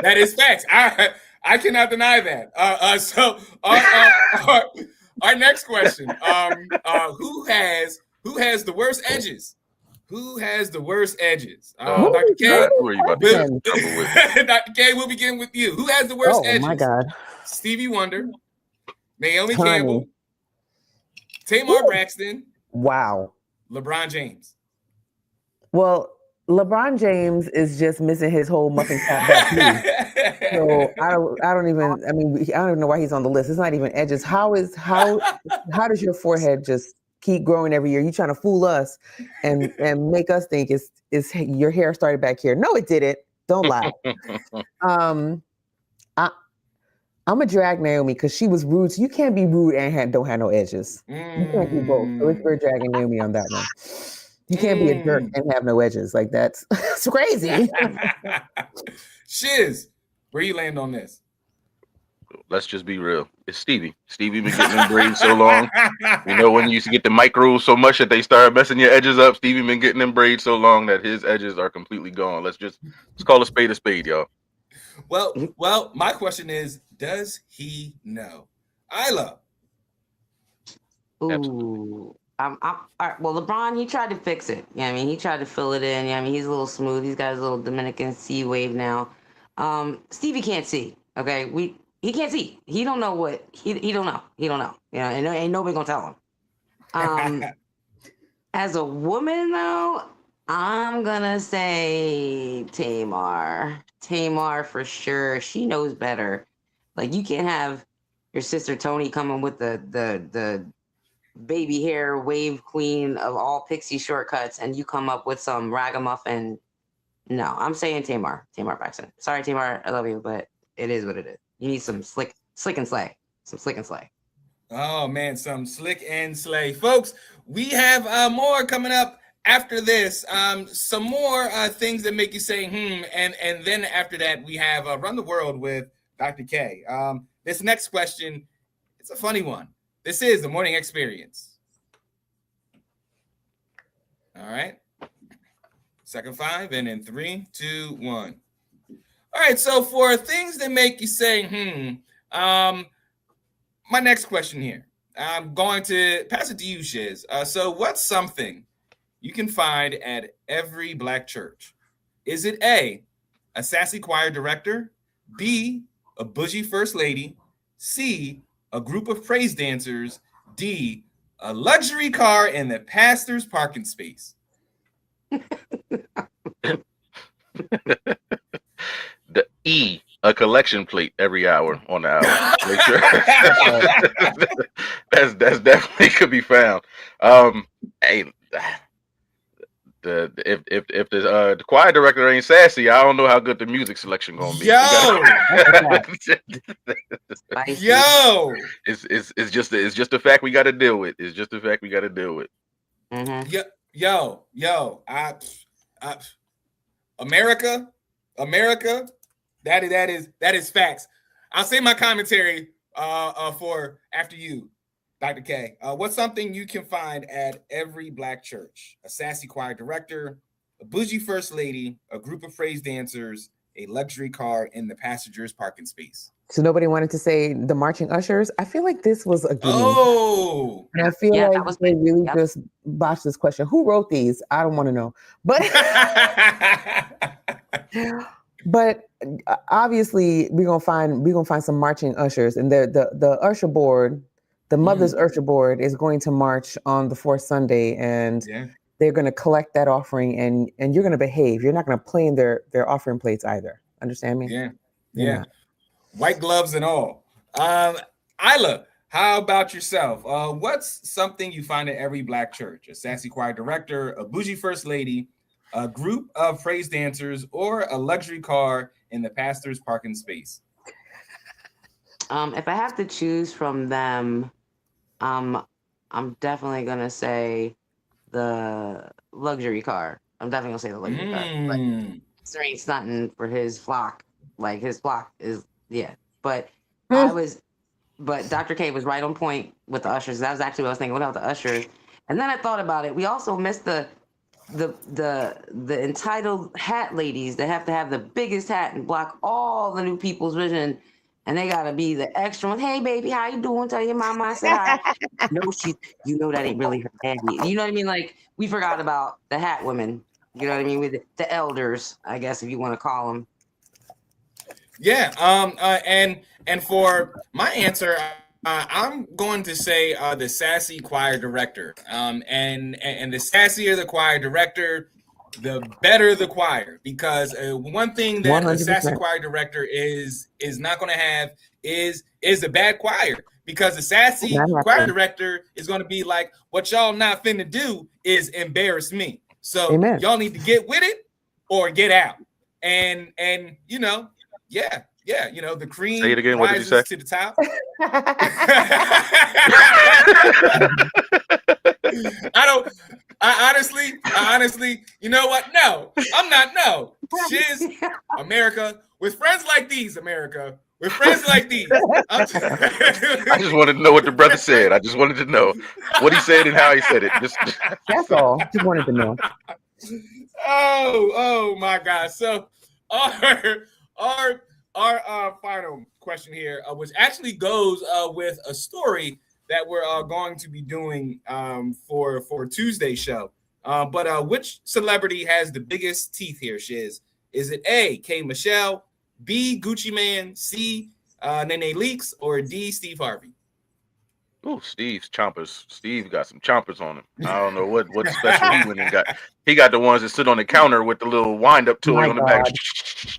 that is facts. I cannot deny that. So our next question. Who has the worst edges? Who has the worst edges? Dr. K. Who are you about to get in trouble with? Dr. K, we'll begin with you. Who has the worst edges? Oh my God. Stevie Wonder, Naomi Honey. Campbell, Tamar Braxton, Wow. LeBron James. Well, LeBron James is just missing his whole muffin top back too. So I don't even know why he's on the list. It's not even edges. How does your forehead just keep growing every year? You trying to fool us and make us think it's your hair started back here. No, it didn't. Don't lie. I'm gonna drag Naomi because she was rude. So you can't be rude and don't have no edges. You can't do both. So we're dragging Naomi on that one. You can't be a jerk and have no edges. Like that's crazy. Shiz, where you land on this? Let's just be real. It's Stevie. Stevie been getting them braids so long. You know, when you used to get the micros so much that they started messing your edges up. Stevie been getting them braids so long that his edges are completely gone. Let's call a spade, y'all. Well, my question is, does he know? Isla. Ooh. Absolutely. All right, well, LeBron, he tried to fix it. Yeah, I mean, he tried to fill it in. Yeah, I mean, he's a little smooth. He's got his little Dominican sea wave now. Stevie can't see. Okay, he can't see. He don't know what he don't know. He don't know. You know, and ain't nobody gonna tell him. As a woman, though, I'm gonna say Tamar. Tamar for sure. She knows better. Like, you can't have your sister Tony coming with the baby hair wave queen of all pixie shortcuts, and you come up with some ragamuffin. No, I'm saying Tamar Braxton. Sorry, Tamar, I love you, but it is what it is. You need some slick and slay. Some slick and slay. Oh man, some slick and slay, folks. We have more coming up after this. Some more things that make you say and then after that we have Run the World with Dr. K. This next question, it's a funny one. This is the Morning Experience. All right. Second 5, and in 3, 2, 1. All right. So for things that make you say, my next question here. I'm going to pass it to you, Shiz. So what's something you can find at every Black church? Is it A, a sassy choir director, B, a bougie first lady, C, a group of praise dancers, D, a luxury car in the pastor's parking space? The E, a collection plate every hour on the hour. Make sure that's definitely could be found. Hey, if the choir director ain't sassy, I don't know how good the music selection gonna be. Yo, it's just the fact we got to deal with. It's just the fact we got to deal with. Mm-hmm. Yo, America, that is facts. I'll say my commentary for after you, Dr. K. What's something you can find at every Black church? A sassy choir director, a bougie first lady, a group of praise dancers, a luxury car in the passenger's parking space. So nobody wanted to say the marching ushers. I feel like this was a gimme. Oh, and I feel like they really just botched this question. Who wrote these? I don't want to know. But obviously we're gonna find some marching ushers, and the usher board, the Mother's Usher Board, is going to march on the fourth Sunday, and they're going to collect that offering, and you're going to behave. You're not going to play in their offering plates either. Understand me? Yeah. White gloves and all. Isla, how about yourself? What's something you find at every Black church? A sassy choir director, a bougie first lady, a group of praise dancers, or a luxury car in the pastor's parking space? If I have to choose from them, I'm definitely gonna say the luxury car. I'm definitely gonna say the luxury car. But there ain't nothing for his flock. Like his flock is But but Dr. K was right on point with the ushers. That was actually what I was thinking. What about the ushers? And then I thought about it. We also missed the entitled hat ladies that have to have the biggest hat and block all the new people's vision. And they gotta be the extra one. Hey, baby, how you doing? Tell your mama I said hi. No, that ain't really her daddy. You know what I mean? Like, we forgot about the hat women. You know what I mean? With the elders, I guess, if you want to call them. Yeah. And for my answer, I'm going to say the sassy choir director. And the sassier the choir director, the better the choir, because one thing that 100%. A sassy choir director is not going to have is a bad choir, because the sassy choir director is going to be like, what y'all not finna do is embarrass me. So y'all need to get with it or get out. And you know, the cream Say it again. rises to the top. I honestly, you know what? No, I'm not. No, Shiz, America, with friends like these, America, with friends like these. I just wanted to know what the brother said. I just wanted to know what he said and how he said it. That's all. Just wanted to know. Oh my God. So our final question here, which actually goes with a story that we're going to be doing for Tuesday's show. But which celebrity has the biggest teeth here, Shiz? Is it A, K. Michelle, B, Gucci Man, C, Nene Leakes, or D, Steve Harvey? Oh, Steve's chompers. Steve got some chompers on him. I don't know what special he went and got. He got the ones that sit on the counter with the little wind-up toy on the back.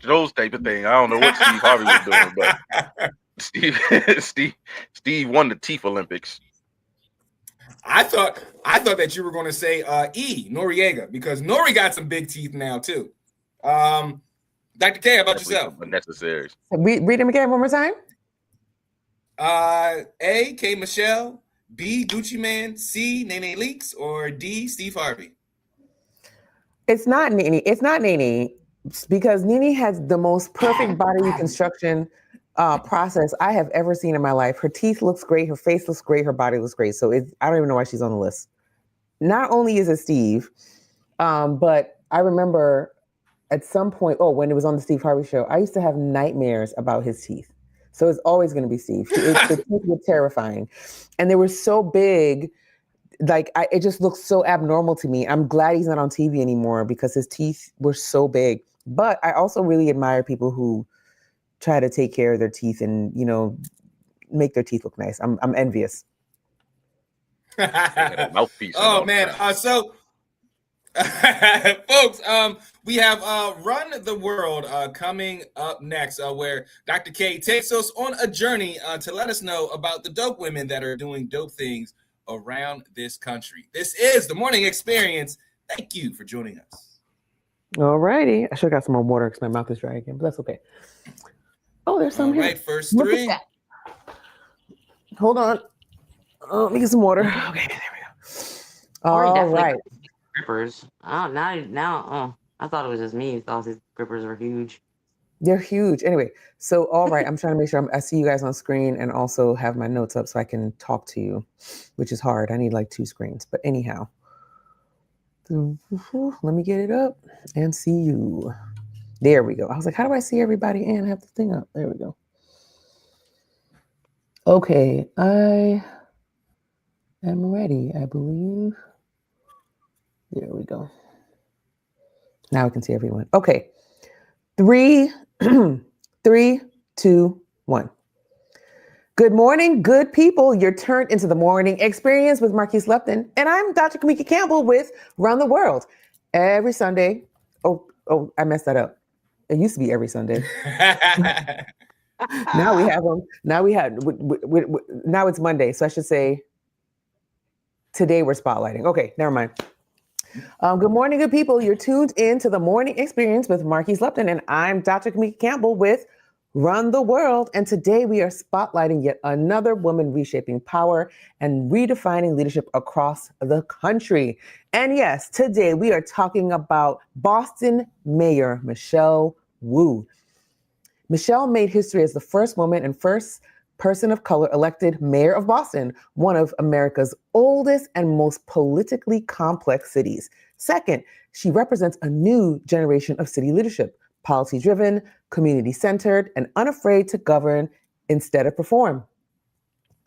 Those type of thing. I don't know what Steve Harvey was doing, but Steve won the teeth Olympics. I thought that you were going to say E, Noriega, because Nori got some big teeth now too. Dr. K, how about yourself? Unnecessary. Read them again one more time. A, K. Michelle, B, Gucci Man, C, Nene Leakes, or D, Steve Harvey? It's not Nene. It's not Nene, because Nene has the most perfect body reconstruction process I have ever seen in my life. Her teeth looks great. Her face looks great. Her body looks great. So I don't even know why she's on the list. Not only is it Steve, but I remember at some point, when it was on the Steve Harvey show, I used to have nightmares about his teeth. So it's always going to be Steve. The teeth were terrifying. And they were so big, it just looked so abnormal to me. I'm glad he's not on TV anymore because his teeth were so big. But I also really admire people who try to take care of their teeth and, make their teeth look nice. I'm envious. Mouthpiece. Oh man. So folks, we have Run the World coming up next, where Dr. K takes us on a journey to let us know about the dope women that are doing dope things around this country. This is the Morning Experience. Thank you for joining us. All righty. I should have got some more water because my mouth is dry again, but that's okay. Oh, there's some here. All right, first three. Hold on. Let me get some water. Okay, there we go. All right. Grippers. Oh, now. I thought it was just me who thought his grippers were huge. They're huge. Anyway, so all right, I'm trying to make sure I see you guys on screen and also have my notes up so I can talk to you, which is hard. I need like 2 screens. But anyhow, let me get it up and see you. There we go. I was like, how do I see everybody and have the thing up? There we go. Okay, I am ready, I believe. There we go. Now I can see everyone. Okay. 3, 2, 1. Good morning, good people. You're turned into the Morning Experience with Marquise Lupton, and I'm Dr. Kamika Campbell with Run the World. Every Sunday. Oh, I messed that up. It used to be every Sunday. Now we have them. Now it's Monday, so I should say today we're spotlighting. Okay, never mind. Good morning, good people. You're tuned in to the Morning Experience with Marquise Lupton, and I'm Dr. Kamika Campbell with Run the World. And today we are spotlighting yet another woman reshaping power and redefining leadership across the country. And yes, today we are talking about Boston Mayor Michelle Wu. Michelle made history as the first woman and first person of color elected mayor of Boston, one of America's oldest and most politically complex cities. Second, she represents a new generation of city leadership, policy-driven, community-centered, and unafraid to govern instead of perform.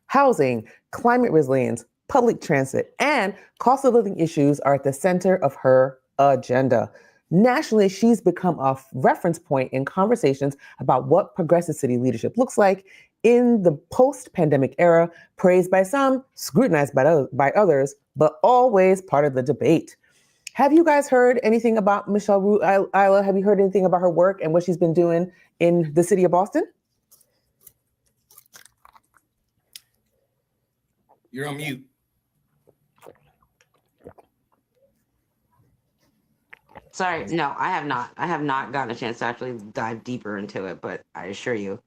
Housing, climate resilience, public transit, and cost of living issues are at the center of her agenda. Nationally, she's become a reference point in conversations about what progressive city leadership looks like in the post-pandemic era, praised by some, scrutinized by others, but always part of the debate. Have you guys heard anything about Michelle Wu? Isla, have you heard anything about her work and what she's been doing in the city of Boston? You're on mute. Sorry, no, I have not. I have not gotten a chance to actually dive deeper into it, but I assure you,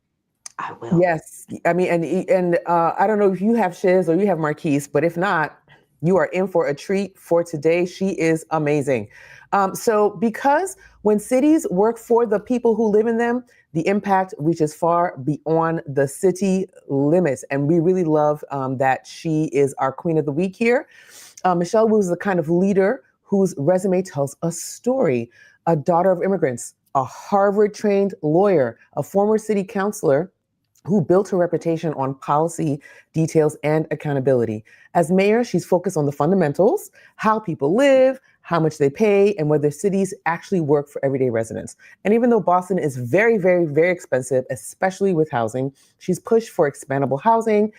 I will. Yes, I mean, and I don't know if you have Shiz or you have Marquise, but if not, you are in for a treat for today. She is amazing. So because when cities work for the people who live in them, the impact reaches far beyond the city limits. And we really love that she is our Queen of the Week here. Michelle Wu is the kind of leader whose resume tells a story. A daughter of immigrants, a Harvard-trained lawyer, a former city councilor who built her reputation on policy details and accountability. As mayor, she's focused on the fundamentals, how people live, how much they pay, and whether cities actually work for everyday residents. And even though Boston is very, very, very expensive, especially with housing, she's pushed for expandable housing,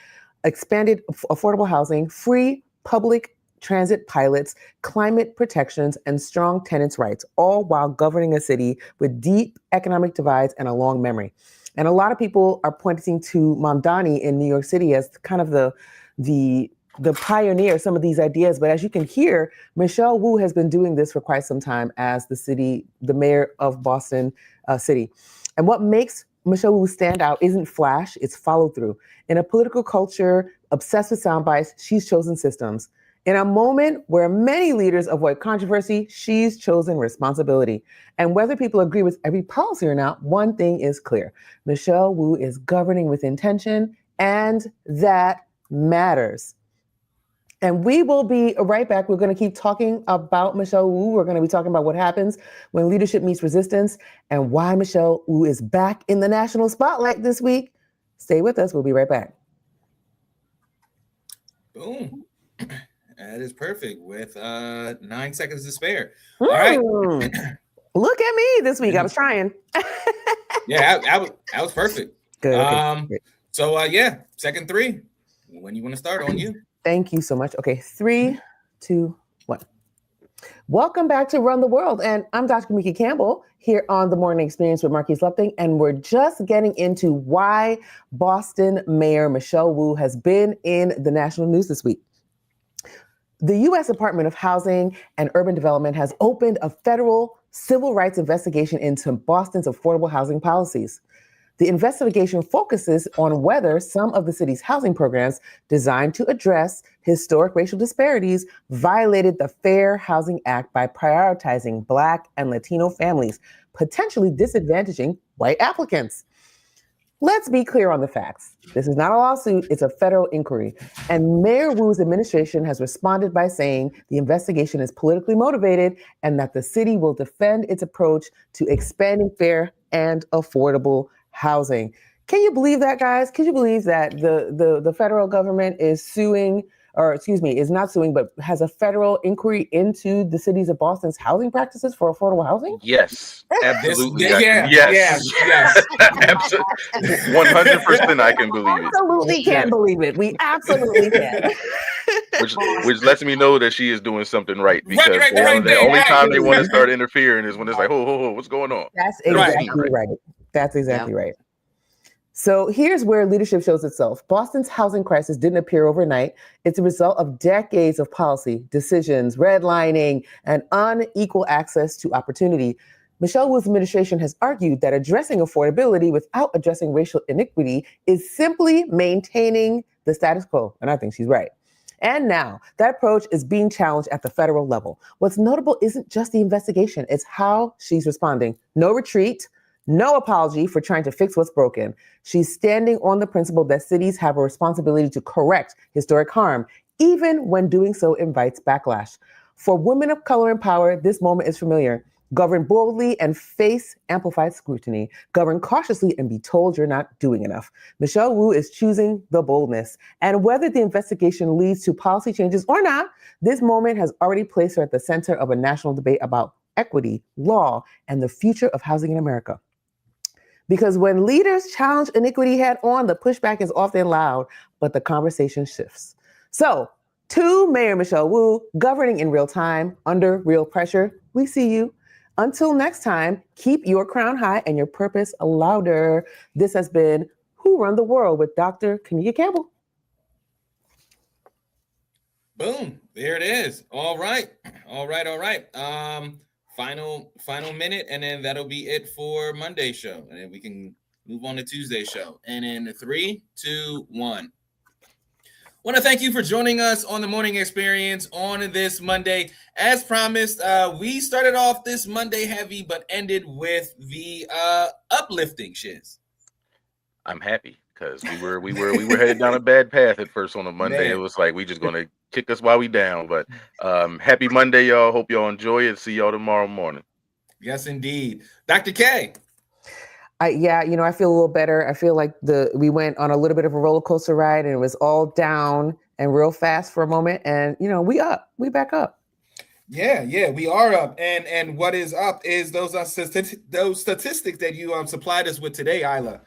expanded affordable housing, free public transit pilots, climate protections, and strong tenants' rights, all while governing a city with deep economic divides and a long memory. And a lot of people are pointing to Mamdani in New York City as kind of the pioneer of some of these ideas. But as you can hear, Michelle Wu has been doing this for quite some time as the mayor of Boston City. And what makes Michelle Wu stand out isn't flash, it's follow through. In a political culture obsessed with sound bites, she's chosen systems. In a moment where many leaders avoid controversy, she's chosen responsibility. And whether people agree with every policy or not, one thing is clear. Michelle Wu is governing with intention, and that matters. And we will be right back. We're going to keep talking about Michelle Wu. We're going to be talking about what happens when leadership meets resistance and why Michelle Wu is back in the national spotlight this week. Stay with us. We'll be right back. Boom. That is perfect with 9 seconds to spare. All right. Look at me this week. I was trying. Yeah, that was perfect. Good. Okay, so yeah, second three. When you want to start, on you. Thank you so much. Okay, 3, 2, 1. Welcome back to Run the World. And I'm Dr. Kamiki Campbell here on the Morning Experience with Marquise Lupting. And we're just getting into why Boston Mayor Michelle Wu has been in the national news this week. The U.S. Department of Housing and Urban Development has opened a federal civil rights investigation into Boston's affordable housing policies. The investigation focuses on whether some of the city's housing programs designed to address historic racial disparities violated the Fair Housing Act by prioritizing Black and Latino families, potentially disadvantaging white applicants. Let's be clear on the facts. This is not a lawsuit, it's a federal inquiry. And Mayor Wu's administration has responded by saying the investigation is politically motivated and that the city will defend its approach to expanding fair and affordable housing. Can you believe that, guys? Can you believe that the federal government is suing, or excuse me, is not suing, but has a federal inquiry into the cities of Boston's housing practices for affordable housing? Yes, absolutely. Yes. Absolutely. 100% I can believe it. Absolutely can't believe it. We absolutely can. Which lets me know that she is doing something right, because the only time they want to start interfering is when it's like, ho, what's going on? That's exactly right. That's exactly right. So here's where leadership shows itself. Boston's housing crisis didn't appear overnight. It's a result of decades of policy, decisions, redlining, and unequal access to opportunity. Michelle Wu's administration has argued that addressing affordability without addressing racial inequity is simply maintaining the status quo. And I think she's right. And now that approach is being challenged at the federal level. What's notable isn't just the investigation, it's how she's responding. No retreat, no apology for trying to fix what's broken. She's standing on the principle that cities have a responsibility to correct historic harm, even when doing so invites backlash. For women of color in power, this moment is familiar. Govern boldly and face amplified scrutiny. Govern cautiously and be told you're not doing enough. Michelle Wu is choosing the boldness. And whether the investigation leads to policy changes or not, this moment has already placed her at the center of a national debate about equity, law, and the future of housing in America. Because when leaders challenge iniquity head on, the pushback is often loud, but the conversation shifts. So, to Mayor Michelle Wu, governing in real time, under real pressure, we see you. Until next time, keep your crown high and your purpose louder. This has been Who Run the World with Dr. Kamika Campbell. Boom. There it is. All right. Final minute, and then that'll be it for Monday's show. And then we can move on to Tuesday's show. And in 3, 2, 1. Want to thank you for joining us on the Morning Experience on this Monday. As promised, we started off this Monday heavy, but ended with the uplifting shiz. I'm happy because we were headed down a bad path at first on a Monday. Man. It was like we just gonna kick us while we down. But happy Monday, y'all. Hope y'all enjoy it. See y'all tomorrow morning. Yes, indeed. Dr. K. I feel a little better. I feel like we went on a little bit of a roller coaster ride and it was all down and real fast for a moment. And, we back up. Yeah, we are up. And what is up is those statistics that you supplied us with today, Isla.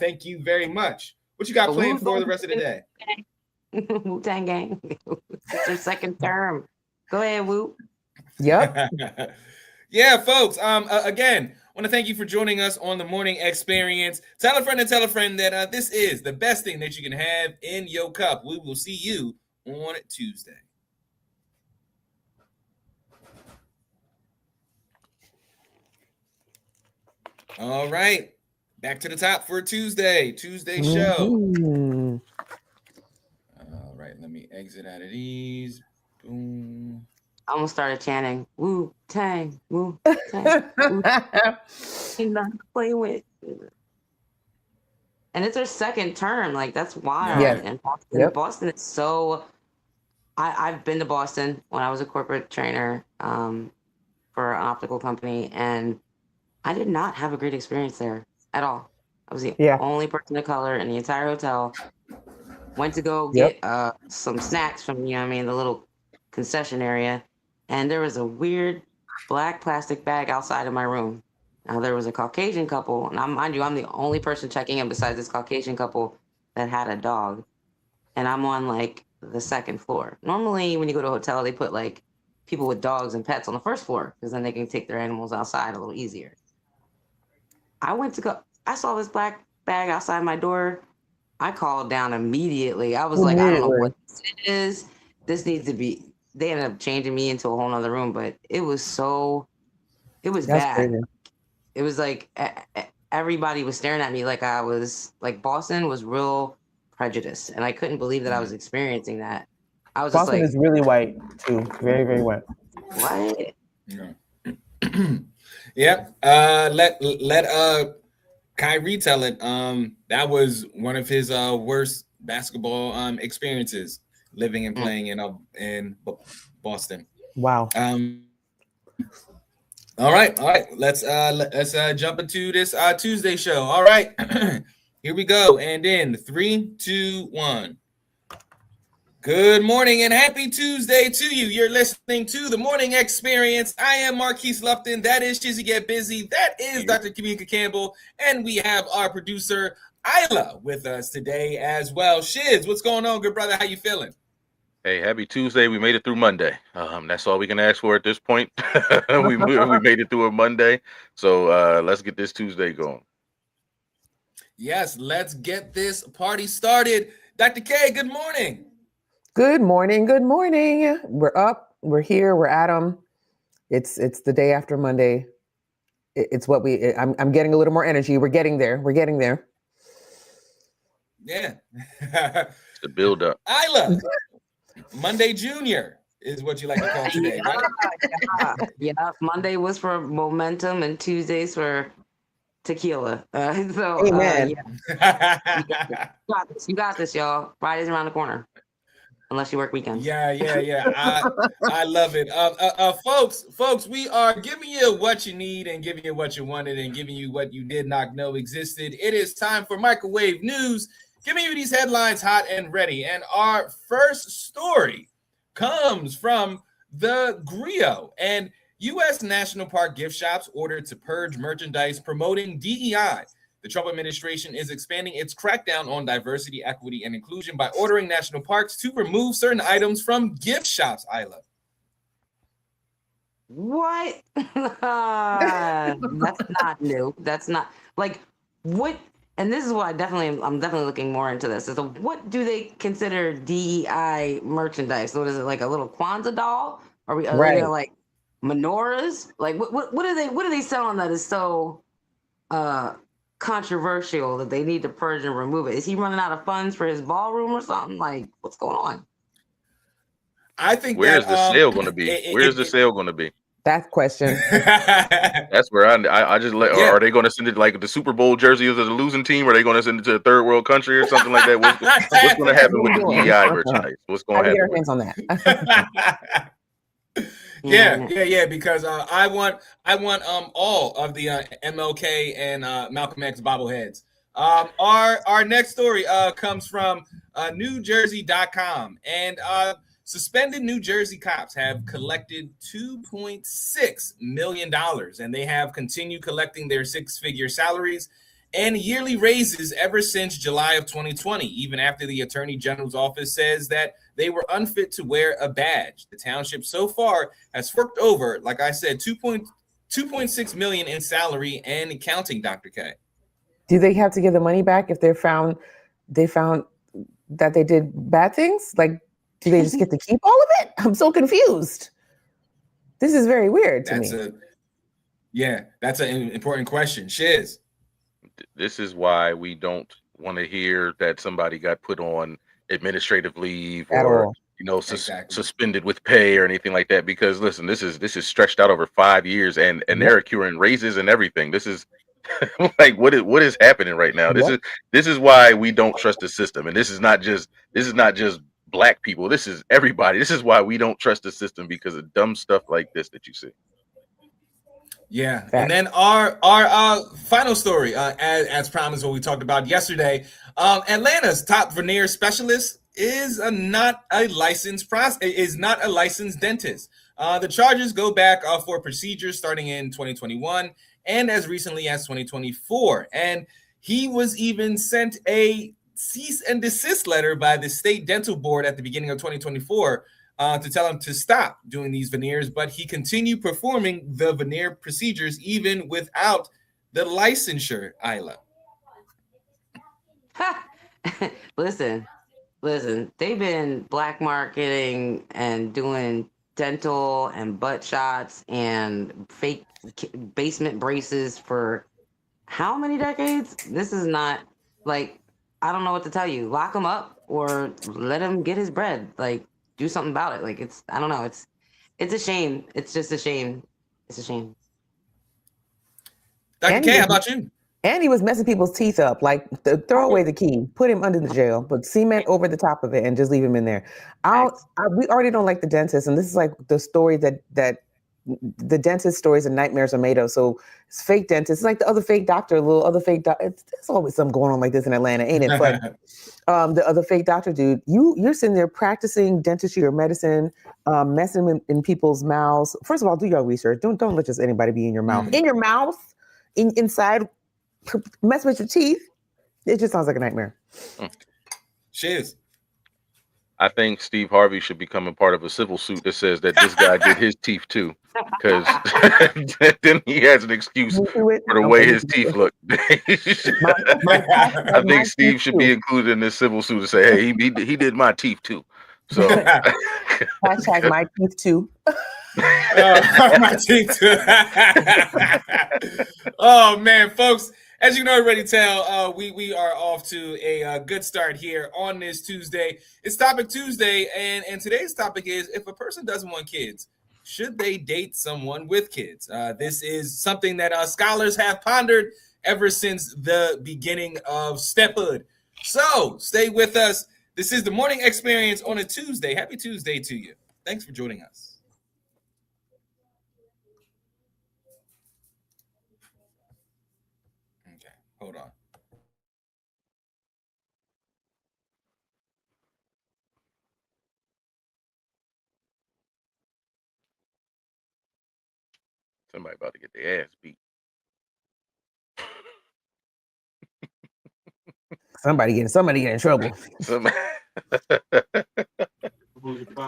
Thank you very much. What you got planned for the rest of the day? Wu-Tang Gang. It's your second term. Go ahead, Wu. Yep. Yeah, folks. Again, want to thank you for joining us on the Morning Experience. Tell a friend that this is the best thing that you can have in your cup. We will see you on Tuesday. All right. Back to the top for Tuesday show. Mm-hmm. All right. Let me exit out of these. Boom. I almost started chanting Wu Tang, Wu Tang, Wu Tang, not to play with. And it's her second term. Like, that's wild. Yes. And Boston, Yep. Boston is so. I've been to Boston when I was a corporate trainer for an optical company, and I did not have a great experience there at all. I was the Yeah. only person of color in the entire hotel. Went to go Yep. get some snacks from, you know what I mean, the little concession area, and there was a weird black plastic bag outside of my room. Now there was a Caucasian couple, and mind you, I'm the only person checking in besides this Caucasian couple that had a dog, and I'm on like the second floor. Normally, when you go to a hotel, they put like people with dogs and pets on the first floor because then they can take their animals outside a little easier. I saw this black bag outside my door. I called down immediately. I was like, I don't know what this is. This needs to be. They ended up changing me into a whole nother room, but it was That's bad. crazy. It was like everybody was staring at me like I was like Boston was real prejudiced, and I couldn't believe that I was experiencing that. I was Boston just is really white too, very, very white. like, Yeah. Yep. Let Kyrie tell it. That was one of his worst basketball experiences, living and playing in Boston. Wow. All right. Let's jump into this Tuesday show. All right. Here we go. And in 3, 2, 1. Good morning and happy Tuesday to you. You're listening to the Morning Experience. I am Marquise Lupton. That is Shizzy Get Busy. That is Dr. Kamika Campbell. And we have our producer, Isla, with us today as well. Shiz, what's going on, good brother? How you feeling? Hey, happy Tuesday. We made it through Monday. That's all we can ask for at this point. we made it through a Monday. So let's get this Tuesday going. Yes, let's get this party started. Dr. K, good morning. Good morning. Good morning. We're up. We're here. We're at 'em. It's the day after Monday. It's what I'm getting a little more energy. We're getting there. We're getting there. Yeah. It's the build up. Isla, Monday Junior is what you like to call today, right? Yeah. Monday was for momentum and Tuesdays for tequila. Amen. Yeah. You got this, y'all. Friday's around the corner. Unless you work weekends. Yeah. I love it. Folks, we are giving you what you need and giving you what you wanted and giving you what you did not know existed. It is time for microwave news, giving you these headlines hot and ready. And our first story comes from the Grio and U.S. National Park gift shops ordered to purge merchandise promoting DEI. The Trump administration is expanding its crackdown on diversity, equity, and inclusion by ordering national parks to remove certain items from gift shops, Isla. What? That's not new. That's not like what. And this is what I'm definitely looking more into this. So what do they consider DEI merchandise? So what is it, like a little Kwanzaa doll? Are they gonna, like menorahs? Like what do they sell on that is so controversial that they need to purge and remove it? Is he running out of funds for his ballroom or something? Like, what's going on? I think where's the sale going to be? Where's the sale going to be? That question. That's where I just let. Are they going to send it like the Super Bowl jersey of the losing team? Or are they going to send it to a third world country or something like that? What's going to happen with the DEI merchandise? What's going to happen? Get our hands on that. Yeah. Because I want all of the MLK and Malcolm X bobbleheads. Our next story comes from NewJersey.com, and suspended New Jersey cops have collected $2.6 million, and they have continued collecting their six-figure salaries and yearly raises ever since July of 2020, even after the Attorney General's office says that they were unfit to wear a badge. The township so far has forked over, like I said, $2.6 million in salary and counting, Dr. K. Do they have to give the money back if they found that they did bad things? Like, do they just get to keep all of it? I'm so confused. This is very weird to me. That's an important question. Shiz. This is why we don't want to hear that somebody got put on administrative leave or Exactly. suspended with pay or anything like that. Because listen, this is stretched out over 5 years, and they're accruing raises and everything. This is like what is happening right now. This is why we don't trust the system, and this is not just black people. This is everybody. This is why we don't trust the system, because of dumb stuff like this that you see. Yeah, Fact. and then our final story, as promised, what we talked about yesterday. Atlanta's top veneer specialist is not a licensed dentist. The charges go back for procedures starting in 2021 and as recently as 2024, and he was even sent a cease and desist letter by the state dental board at the beginning of 2024. To tell him to stop doing these veneers, but he continued performing the veneer procedures even without the licensure, Isla. Listen, they've been black marketing and doing dental and butt shots and fake basement braces for how many decades? This is not like, I don't know what to tell you. Lock him up or let him get his bread. Like, do something about it. Like, I don't know. It's a shame. It's just a shame. It's a shame. Dr. K, how about you? And he was messing people's teeth up. Like, throw away the key, put him under the jail, put cement over the top of it, and just leave him in there. We already don't like the dentist, and this is like the story that the dentist stories and nightmares are made of. So it's fake dentist. It's like the other fake doctor, there's always something going on like this in Atlanta, ain't it? But the other fake doctor dude, you're sitting there practicing dentistry or medicine, messing in people's mouths. First of all, do your research. Don't let just anybody be in your mouth. In your mouth, inside, mess with your teeth. It just sounds like a nightmare. Shiz. I think Steve Harvey should become a part of a civil suit that says that this guy did his teeth too, because then he has an excuse for the way his teeth look. I think Steve should be included in this civil suit to say, hey, he did my teeth too. So hashtag my teeth too. My teeth too. Oh man, folks. As you can already tell, we are off to a good start here on this Tuesday. It's Topic Tuesday, and today's topic is, if a person doesn't want kids, should they date someone with kids? This is something that scholars have pondered ever since the beginning of stephood. So stay with us. This is the Morning Experience on a Tuesday. Happy Tuesday to you. Thanks for joining us. Hold on. somebody about to get their ass beat. Somebody getting in trouble.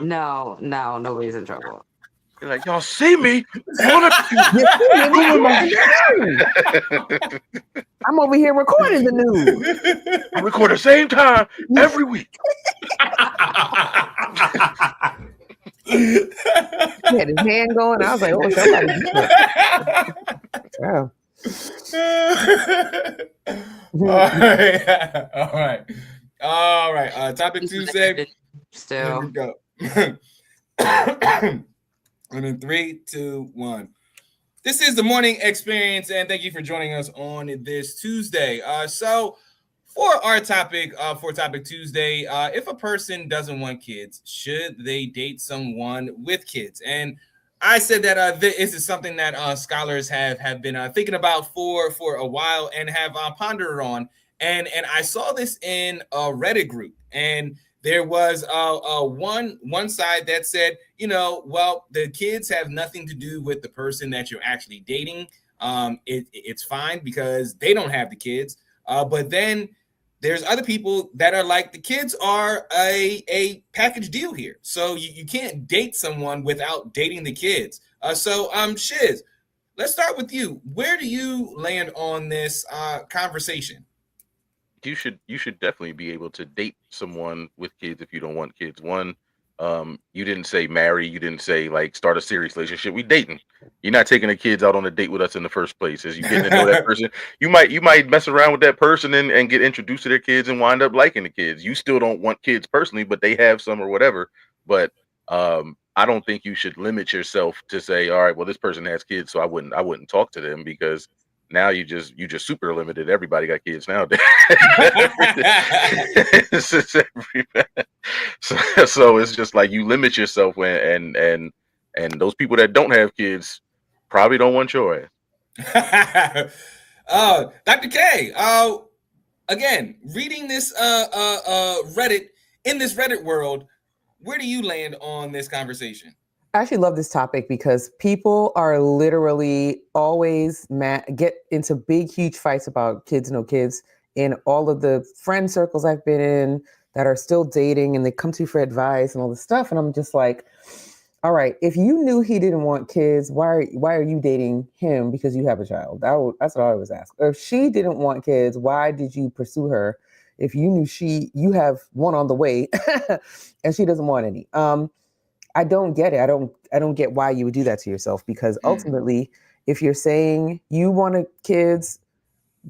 No, nobody's in trouble. You're like, y'all see me? I'm over here recording the news. I record the same time every week. He had his hand going. I was like, oh, somebody. Oh. All right. Topic Tuesday. Still. Here we go. And in 3, 2, 1. This is the Morning Experience, and thank you for joining us on this Tuesday. So for our topic, for Topic Tuesday, if a person doesn't want kids, should they date someone with kids? And I said that this is something that scholars have been thinking about for a while and have pondered on. And I saw this in a Reddit group, and there was one side that said, well, the kids have nothing to do with the person that you're actually dating. It's fine because they don't have the kids. But then there's other people that are like, the kids are a package deal here. So you can't date someone without dating the kids. So Shiz, let's start with you. Where do you land on this conversation? You should definitely be able to date someone with kids if you don't want kids. One, you didn't say marry, you didn't say like start a serious relationship. We dating. You're not taking the kids out on a date with us in the first place. As you getting to know that person, you might mess around with that person and get introduced to their kids and wind up liking the kids. You still don't want kids personally, but they have some or whatever. but I don't think you should limit yourself to say, all right, well, this person has kids, so I wouldn't talk to them, because now you just super limited. Everybody got kids nowadays. It's just so it's just like you limit yourself when and those people that don't have kids probably don't want your ass. Dr. K, again, reading this Reddit, in this Reddit world, where do you land on this conversation? I actually love this topic because people are literally always get into big, huge fights about kids, no kids, in all of the friend circles I've been in that are still dating, and they come to you for advice and all this stuff. And I'm just like, all right, if you knew he didn't want kids, why are you dating him because you have a child? That's what I always ask. Or if she didn't want kids, why did you pursue her if you knew you have one on the way and she doesn't want any? I don't get it. I don't get why you would do that to yourself, because ultimately, if you're saying you wanted kids,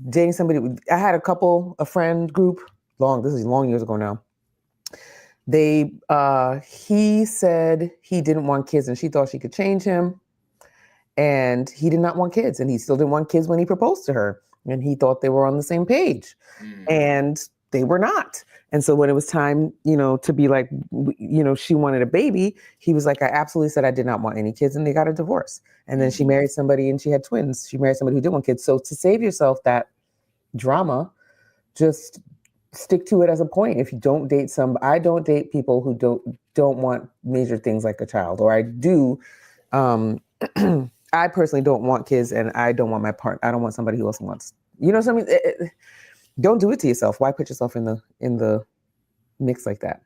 dating somebody, I had a friend group, this is long years ago now. He said he didn't want kids and she thought she could change him, and he did not want kids, and he still didn't want kids when he proposed to her, and he thought they were on the same page, and they were not. And so when it was time, to be like, she wanted a baby, he was like, I absolutely said I did not want any kids, and they got a divorce. And then she married somebody and she had twins. She married somebody who didn't want kids. So to save yourself that drama, just stick to it as a point. If you don't date I don't date people who don't want major things like a child, or I do. I personally don't want kids, and I don't want I don't want somebody who also wants, what I mean? Don't do it to yourself. Why put yourself in the mix like that?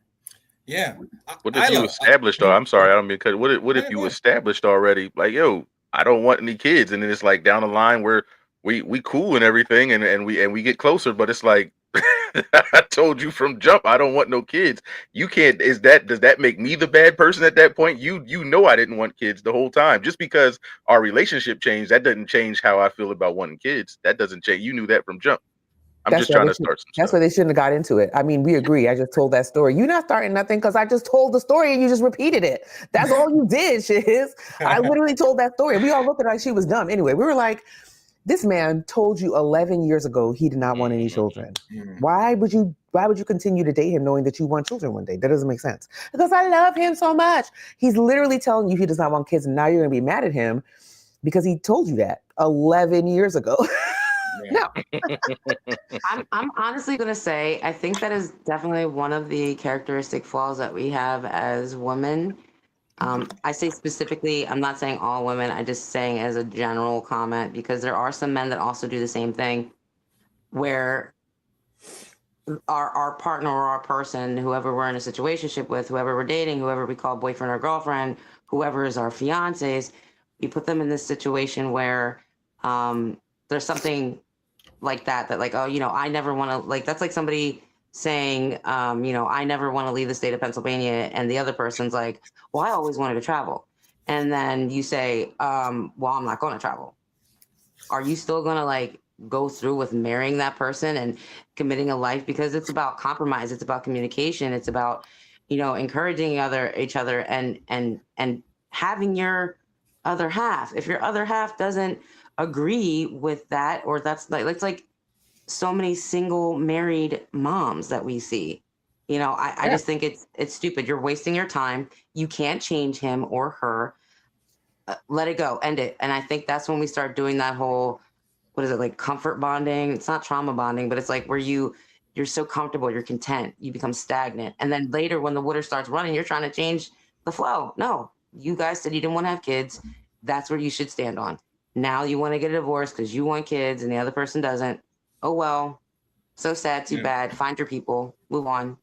Yeah. What if you established? I'm sorry, I don't mean to cut. What if you established already? Like, yo, I don't want any kids, and then it's like down the line where we cool and everything, and we get closer, but it's like, I told you from jump, I don't want no kids. You can't. Does that make me the bad person at that point? You know I didn't want kids the whole time. Just because our relationship changed, that doesn't change how I feel about wanting kids. That doesn't change. You knew that from jump. I'm just trying to start some stuff. That's why they shouldn't have got into it. I mean, we agree. I just told that story. You're not starting nothing because I just told the story and you just repeated it. That's all you did, Shiz. I literally told that story. We all looked at her like she was dumb. Anyway, we were like, this man told you 11 years ago he did not want any children. Why would you continue to date him knowing that you want children one day? That doesn't make sense. Because I love him so much. He's literally telling you he does not want kids, and now you're going to be mad at him because he told you that 11 years ago. No. I'm honestly going to say, I think that is definitely one of the characteristic flaws that we have as women. I say specifically, I'm not saying all women, I'm just saying as a general comment, because there are some men that also do the same thing, where our partner or our person, whoever we're in a situationship with, whoever we're dating, whoever we call boyfriend or girlfriend, whoever is our fiancés, we put them in this situation where there's something like that like, oh, I never want to, like, that's like somebody saying, I never want to leave the state of Pennsylvania, and the other person's like, well, I always wanted to travel. And then you say, well, I'm not going to travel. Are you still going to like go through with marrying that person and committing a life? Because it's about compromise, it's about communication, it's about, encouraging each other and having your other half. If your other half doesn't agree with that, or that's like, it's like so many single married moms that we see, I just think it's stupid. You're wasting your time. You can't change him or her. Let it go, end it. And I think that's when we start doing that whole, what is it, like comfort bonding? It's not trauma bonding, but it's like where you're so comfortable, you're content, you become stagnant, and then later when the water starts running, you're trying to change the flow. No, you guys said you didn't want to have kids. That's where you should stand on. Now you want to get a divorce because you want kids and the other person doesn't. Oh well, so sad, too bad. Find your people, move on.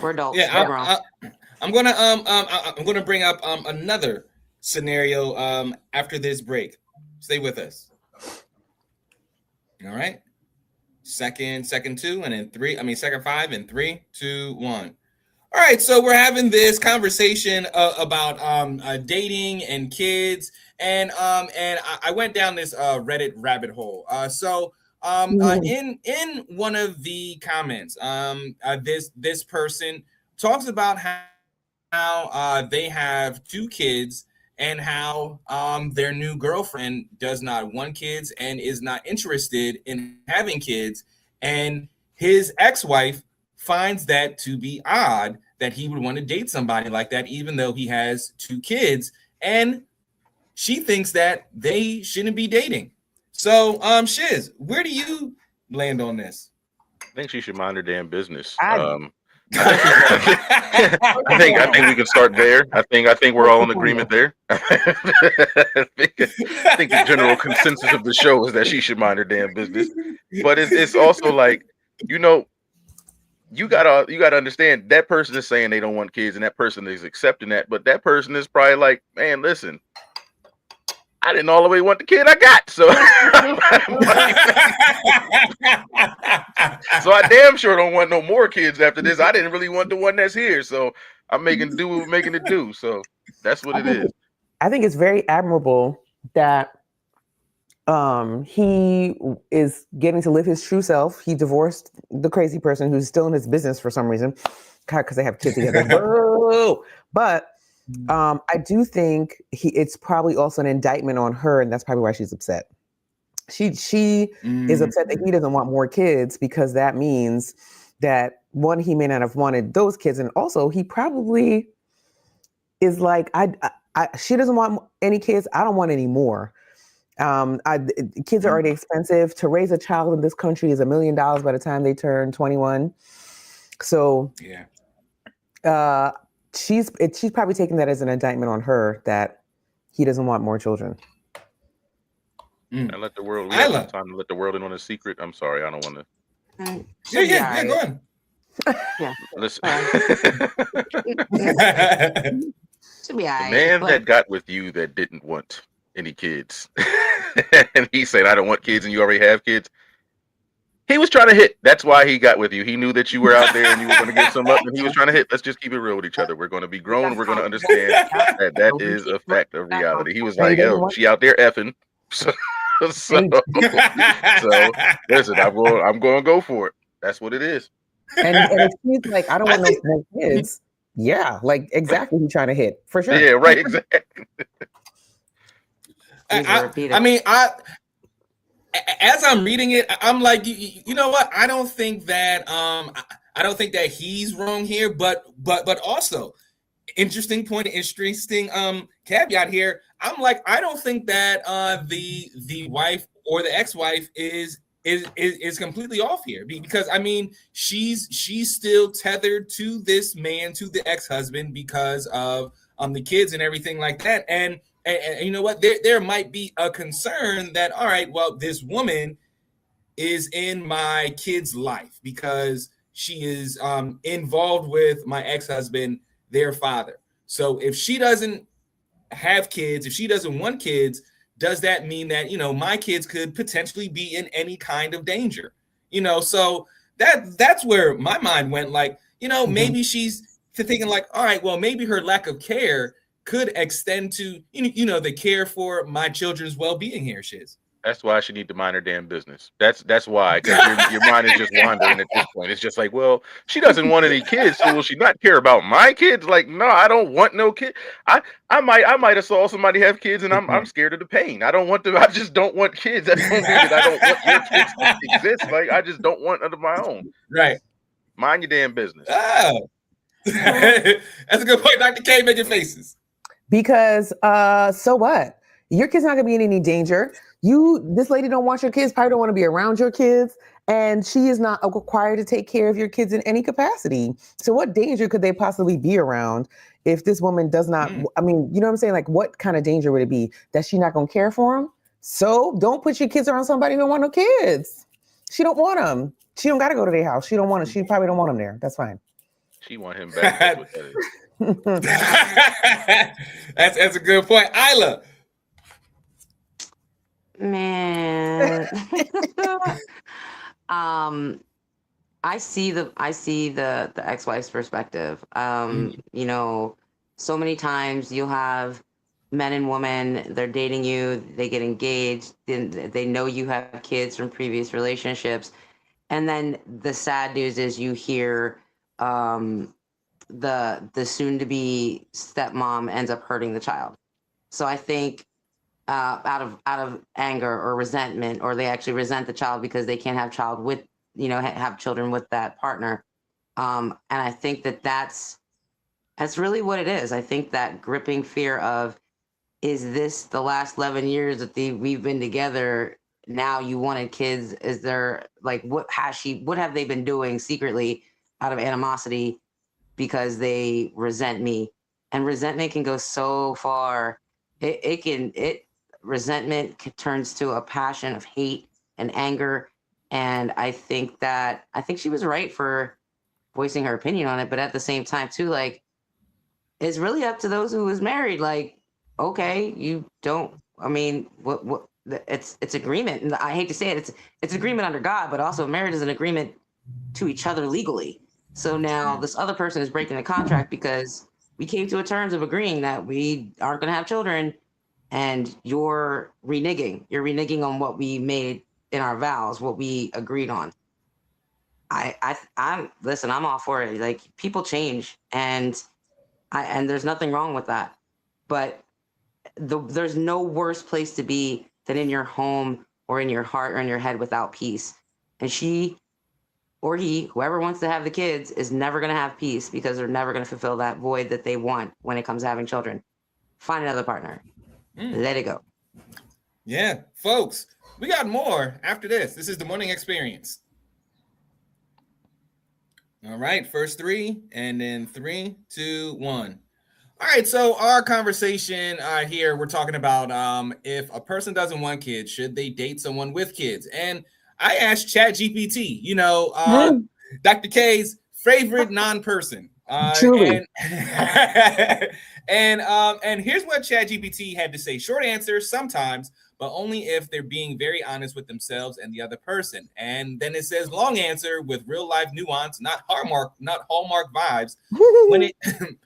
We're adults. We're grown. I'm gonna bring up another scenario after this break. Stay with us. All right. Second two, and then three. Second 5 and 3, 2, 1. All right, so we're having this conversation about dating and kids, and I went down this Reddit rabbit hole. In one of the comments, this person talks about they have 2 kids, and how their new girlfriend does not want kids and is not interested in having kids. And his ex-wife finds that to be odd that he would want to date somebody like that, even though he has 2 kids. And she thinks that they shouldn't be dating. So, Shiz, where do you land on this? I think she should mind her damn business. I- I think we can start there. I think we're all in agreement there. I think the general consensus of the show is that she should mind her damn business. But it's also like, you gotta understand that person is saying they don't want kids, and that person is accepting that. But that person is probably like, man, listen, I didn't all the way want the kid I got, so so I damn sure don't want no more kids after this. I didn't really want the one that's here, so I'm making do with making it do. So that's what it is. I think it's very admirable that he is getting to live his true self. He divorced the crazy person who's still in his business for some reason, because they have kids together. But I do think it's probably also an indictment on her, and that's probably why she's upset. She is upset that he doesn't want more kids, because that means that, one, he may not have wanted those kids, and also he probably is like, she doesn't want any kids, I don't want any more. Kids are already expensive. To raise a child in this country is $1 million by the time they turn 21. So yeah, she's probably taking that as an indictment on her that he doesn't want more children. And let the world. We have some time to let the world in on a secret. I'm sorry, I don't want to. Yeah, go on. Yeah. Listen. Should be The man that got with you that didn't want any kids, and he said, "I don't want kids," and you already have kids. He was trying to hit. That's why he got with you. He knew that you were out there and you were going to give some up, and he was trying to hit. Let's just keep it real with each other. We're going to be grown. We're going to understand that is a fact of reality. He was like, "Yo, she out there effing." So listen, I'm going to go for it. That's what it is. And if he's like, "I don't want no more kids," yeah, like exactly, he's trying to hit for sure. Yeah, right, exactly. I mean, as I'm reading it, I'm like, you know what? I don't think that he's wrong here, but also interesting point, interesting caveat here. I'm like, I don't think that the wife or the ex-wife is completely off here, because I mean, she's still tethered to this man, to the ex-husband, because of the kids and everything like that. And you know what? There might be a concern that, all right, well, this woman is in my kid's life because she is involved with my ex-husband, their father. So if she doesn't have kids, if she doesn't want kids, does that mean that, you know, my kids could potentially be in any kind of danger? You know, so that's where my mind went. Like, you know, maybe she's thinking like, all right, well, maybe her lack of care could extend to, you know, the care for my children's well-being here, Shiz. That's why she need to mind her damn business. That's why, because your mind is just wandering at this point. It's just like, well, she doesn't want any kids, so will she not care about my kids? Like, no, I don't want no kid. I might have saw somebody have kids, and I'm scared of the pain. I don't want them. I just don't want kids. That don't mean that I don't want your kids to exist. Like, I just don't want under my own. Right. Mind your damn business. Oh. That's a good point. Dr. K made your faces. Because so what? Your kid's not gonna be in any danger. This lady don't want your kids, probably don't want to be around your kids, and she is not required to take care of your kids in any capacity. So what danger could they possibly be around if this woman does not, I mean, you know what I'm saying? Like, what kind of danger would it be that she's not gonna care for them? So don't put your kids around somebody who don't want no kids. She don't want them. She don't gotta go to their house. She don't want them. She probably don't want them there. That's fine. She want him back. That's what that is. That's a good point. Isla. Man. I see the ex-wife's perspective. You know, so many times you'll have men and women, they're dating you, they get engaged, they know you have kids from previous relationships, and then the sad news is you hear the soon to be stepmom ends up hurting the child. So I think out of anger or resentment, or they actually resent the child because they can't have child with have children with that partner. And I think that's really what it is. I think that gripping fear of, is this the last 11 years that we've been together? Now you wanted kids. Is there like, what have they been doing secretly out of animosity because they resent me? And resentment can go so far. Resentment turns to a passion of hate and anger. And I think she was right for voicing her opinion on it. But at the same time too, like, it's really up to those who was married. Like, okay, you don't, I mean, what it's agreement. And I hate to say it, it's agreement under God, but also marriage is an agreement to each other legally. So now this other person is breaking the contract because we came to a terms of agreeing that we aren't going to have children, and you're reneging on what we made in our vows, what we agreed on. I'm listen, I'm all for it. Like, people change, and there's nothing wrong with that. But there's no worse place to be than in your home or in your heart or in your head without peace. And she or he, whoever wants to have the kids, is never going to have peace because they're never going to fulfill that void that they want when it comes to having children. Find another partner. Let it go. Yeah, folks, we got more after this. This is the Morning Experience. All right, first three, and then 3, 2, 1. All right, so our conversation here, we're talking about if a person doesn't want kids, should they date someone with kids? And I asked ChatGPT, Dr. K's favorite non-person. Truly. And here's what ChatGPT had to say. Short answer, sometimes, but only if they're being very honest with themselves and the other person. And then it says long answer with real life nuance, not Hallmark vibes.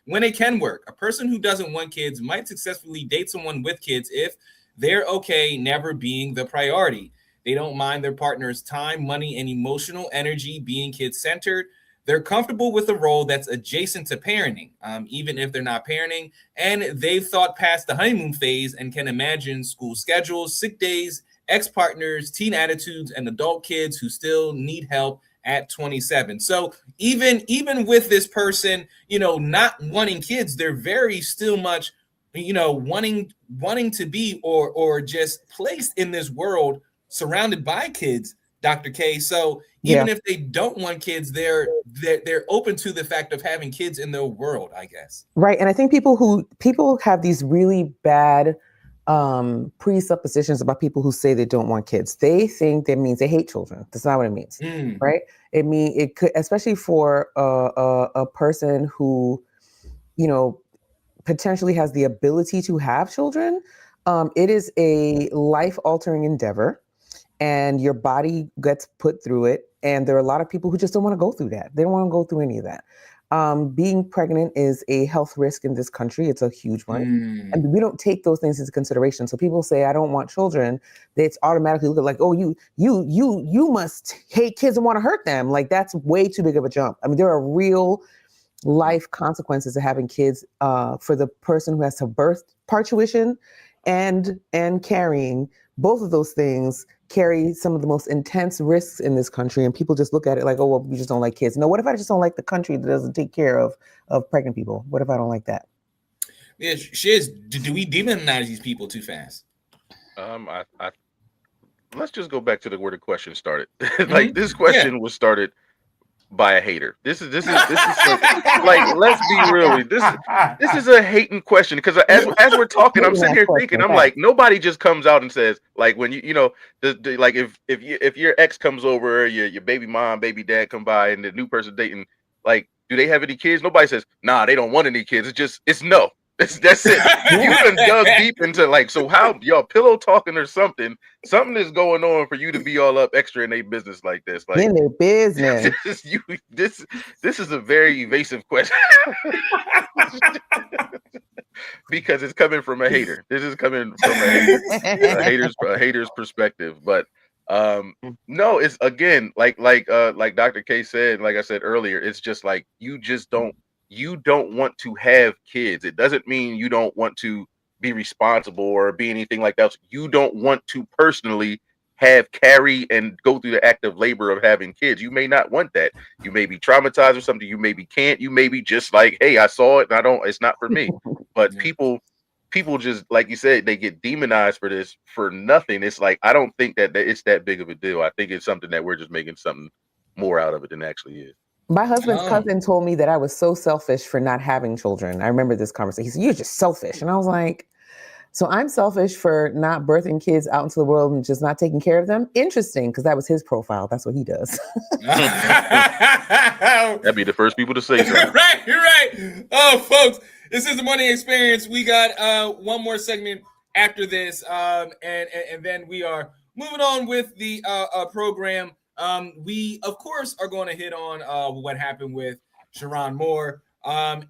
When it can work. A person who doesn't want kids might successfully date someone with kids if they're okay never being the priority. They don't mind their partner's time, money, and emotional energy being kid-centered. They're comfortable with a role that's adjacent to parenting, even if they're not parenting. And they've thought past the honeymoon phase and can imagine school schedules, sick days, ex-partners, teen attitudes, and adult kids who still need help at 27. So even with this person, not wanting kids, they're very still much, wanting to be or just placed in this world surrounded by kids, Dr. K. So even if they don't want kids, they're open to the fact of having kids in their world, I guess. Right. And I think people have these really bad presuppositions about people who say they don't want kids. They think that means they hate children. That's not what it means. Right. It could, especially for a person who, potentially has the ability to have children. It is a life-altering endeavor, and your body gets put through it. And there are a lot of people who just don't want to go through that. They don't want to go through any of that. Being pregnant is a health risk in this country. It's a huge one. And we don't take those things into consideration. So people say, I don't want children. It's automatically look like, oh, you must hate kids and want to hurt them. Like, that's way too big of a jump. I mean, there are real life consequences of having kids for the person who has to birth, parturition and carrying. Both of those things carry some of the most intense risks in this country, and people just look at it like, oh, well, we just don't like kids. No, what if I just don't like the country that doesn't take care of pregnant people? What if I don't like that? Yeah, Shiz, do we demonize these people too fast? Let's just go back to where the question started. Like, this question was started by a hater. This is like, let's be real. This is a hating question, because as we're talking, I'm sitting here thinking, I'm like, nobody just comes out and says, like, when like if your ex comes over, your baby mom, baby dad come by, and the new person dating, like, do they have any kids? Nobody says, nah, they don't want any kids. It's no. That's it. You done dug deep into, like, so how y'all pillow talking or something is going on for you to be all up extra in their business like this. Like, in their business. This is a very evasive question. Because it's coming from a hater. This is coming from a hater's perspective. But no, it's, again, like Dr. K said, like I said earlier, it's just like, you just don't you don't want to have kids. It doesn't mean you don't want to be responsible or be anything like that. You don't want to personally carry and go through the active labor of having kids. You may not want that. You may be traumatized or something. You maybe can't. You may be just like, hey, I saw it and it's not for me. But people just, like you said, they get demonized for this for nothing. It's like, I don't think that it's that big of a deal. I think it's something that we're just making something more out of it than it actually is. My husband's cousin told me that I was so selfish for not having children. I remember this conversation. He said, "You're just selfish." And I was like, so I'm selfish for not birthing kids out into the world and just not taking care of them? Interesting, because that was his profile. That's what he does. That'd be the first people to say something. Right. Oh, folks, this is the Morning Experience. We got one more segment after this, and then we are moving on with the program. We, of course, are going to hit on what happened with Sharon Moore. And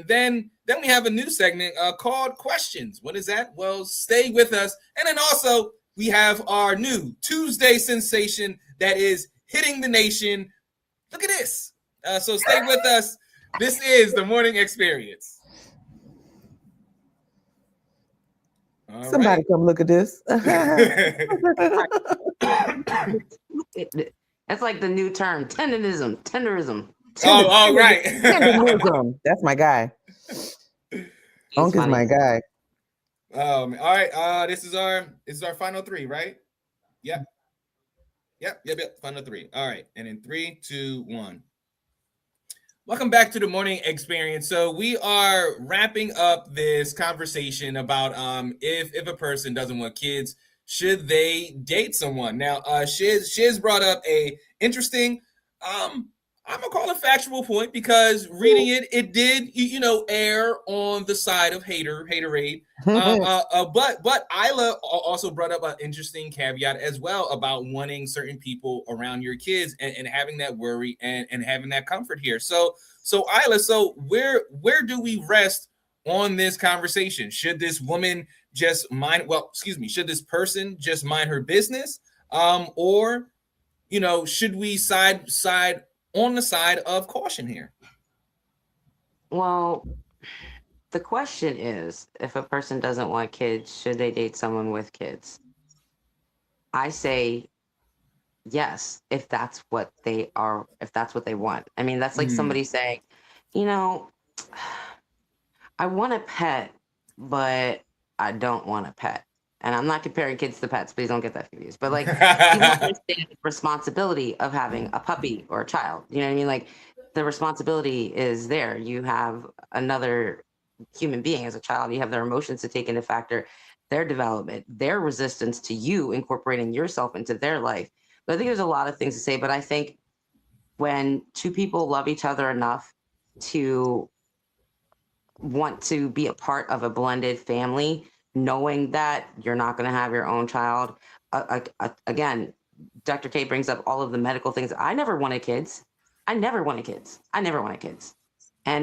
then we have a new segment called Questions. What is that? Well, stay with us. And then also we have our new Tuesday sensation that is hitting the nation. Look at this. So stay with us. This is the Morning Experience. Somebody come look at this. That's like the new term, tenderism. Oh, right. Tenderism. That's my guy. Unk is my guy. All right. This is our final three, right? Yep. Final three. All right. And in 3, 2, 1. Welcome back to the Morning Experience. So we are wrapping up this conversation about if a person doesn't want kids, should they date someone? Now, Shiz brought up a interesting, I'm gonna call it factual point, because reading it did err on the side of haterade. But Isla also brought up an interesting caveat as well about wanting certain people around your kids and having that worry and having that comfort here. So Isla, where do we rest on this conversation? Should this woman just should this person just mind her business? Or should we side on the side of caution here? Well, the question is, if a person doesn't want kids, should they date someone with kids? I say yes, if that's what they want. I mean, that's like somebody saying, I want a pet, but I don't want a pet. And I'm not comparing kids to pets. Please don't get that confused. But like, you understand the responsibility of having a puppy or a child. You know what I mean? Like, the responsibility is there. You have another human being as a child. You have their emotions to take into factor, their development, their resistance to you incorporating yourself into their life. But I think there's a lot of things to say. But I think when two people love each other enough to want to be a part of a blended family, knowing that you're not going to have your own child. Again, Dr. K brings up all of the medical things. I never wanted kids. And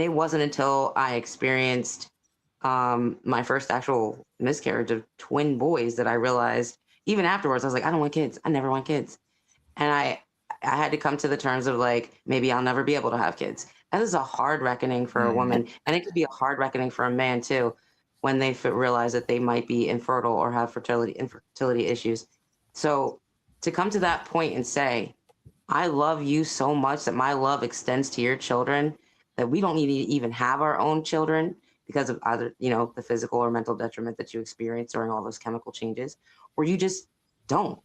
it wasn't until I experienced my first actual miscarriage of twin boys that I realized, even afterwards, I was like, I don't want kids. I never want kids. And I had to come to the terms of like, maybe I'll never be able to have kids. That is a hard reckoning for a woman. And it could be a hard reckoning for a man too, when they realize that they might be infertile or have infertility issues. So to come to that point and say, I love you so much that my love extends to your children, that we don't need to even have our own children because of either, the physical or mental detriment that you experience during all those chemical changes, or you just don't.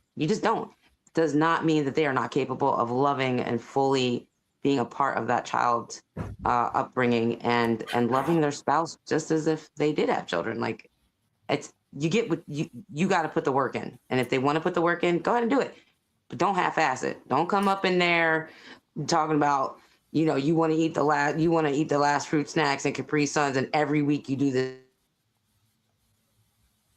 Does not mean that they are not capable of loving and fully being a part of that child's upbringing and loving their spouse just as if they did have children. Like, it's, you get what you got to put the work in. And if they want to put the work in, go ahead and do it. But don't half-ass it. Don't come up in there talking about, you want to eat the last fruit snacks and Capri Suns, and every week you do the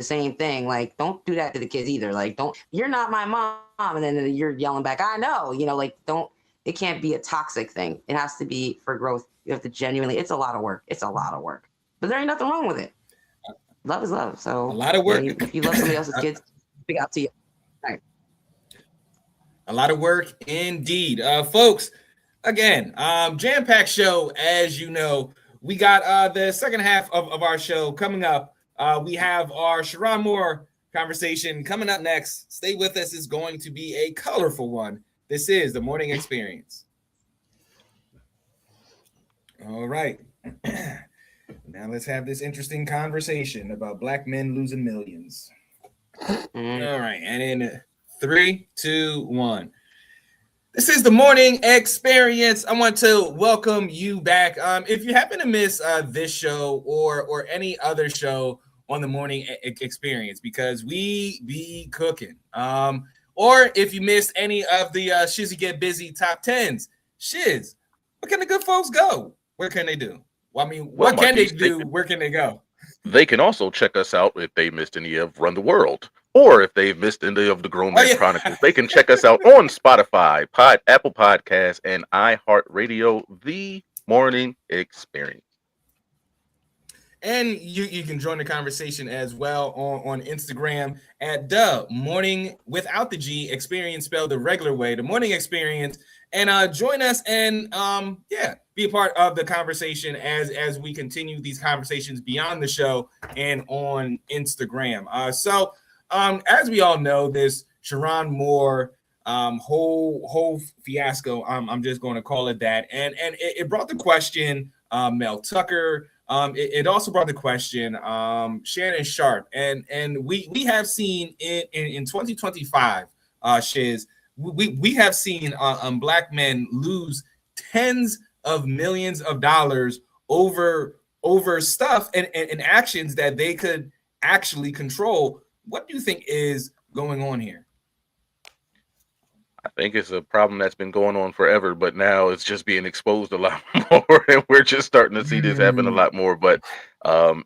same thing. Like, don't do that to the kids either. Like, you're not my mom, and then you're yelling back, I know, don't. It can't be a toxic thing. It has to be for growth. You have to genuinely, it's a lot of work. But there ain't nothing wrong with it. Love is love. So a lot of work. If you love somebody else's kids, big out to you. Right. A lot of work indeed. Folks, Again, jam-packed show, as you know. We got the second half of our show coming up. We have our Sharon Moore conversation coming up next. Stay with us. It's going to be a colorful one. This is the Morning Experience. All right. Now let's have this interesting conversation about black men losing millions. All right. And in 3, 2, 1. This is the Morning Experience. I want to welcome you back. If you happen to miss this show or any other show on the Morning Experience, because we be cooking. Or if you missed any of the Shizzy Get Busy top 10s, Shiz, where can the good folks go? Where can they do? Well, I mean, what can they do? Where can they go? They can also check us out if they missed any of Run the World, or if they've missed any of the Grown Man Chronicles. They can check us out on Spotify, Apple Podcasts, and iHeartRadio. The Morning Experience. And you can join the conversation as well on Instagram at the Morning without the G Experience, spelled the regular way, the Morning Experience, and join us and be a part of the conversation as we continue these conversations beyond the show and on Instagram. So as we all know, this Sharon Moore whole fiasco, I'm just going to call it that, and it brought the question, Mel Tucker. It also brought the question, Shannon Sharpe, and we have seen in 2025, Shiz, we have seen black men lose tens of millions of dollars over stuff and actions that they could actually control. What do you think is going on here? I think it's a problem that's been going on forever, but now it's just being exposed a lot more, and we're just starting to see this happen a lot more. But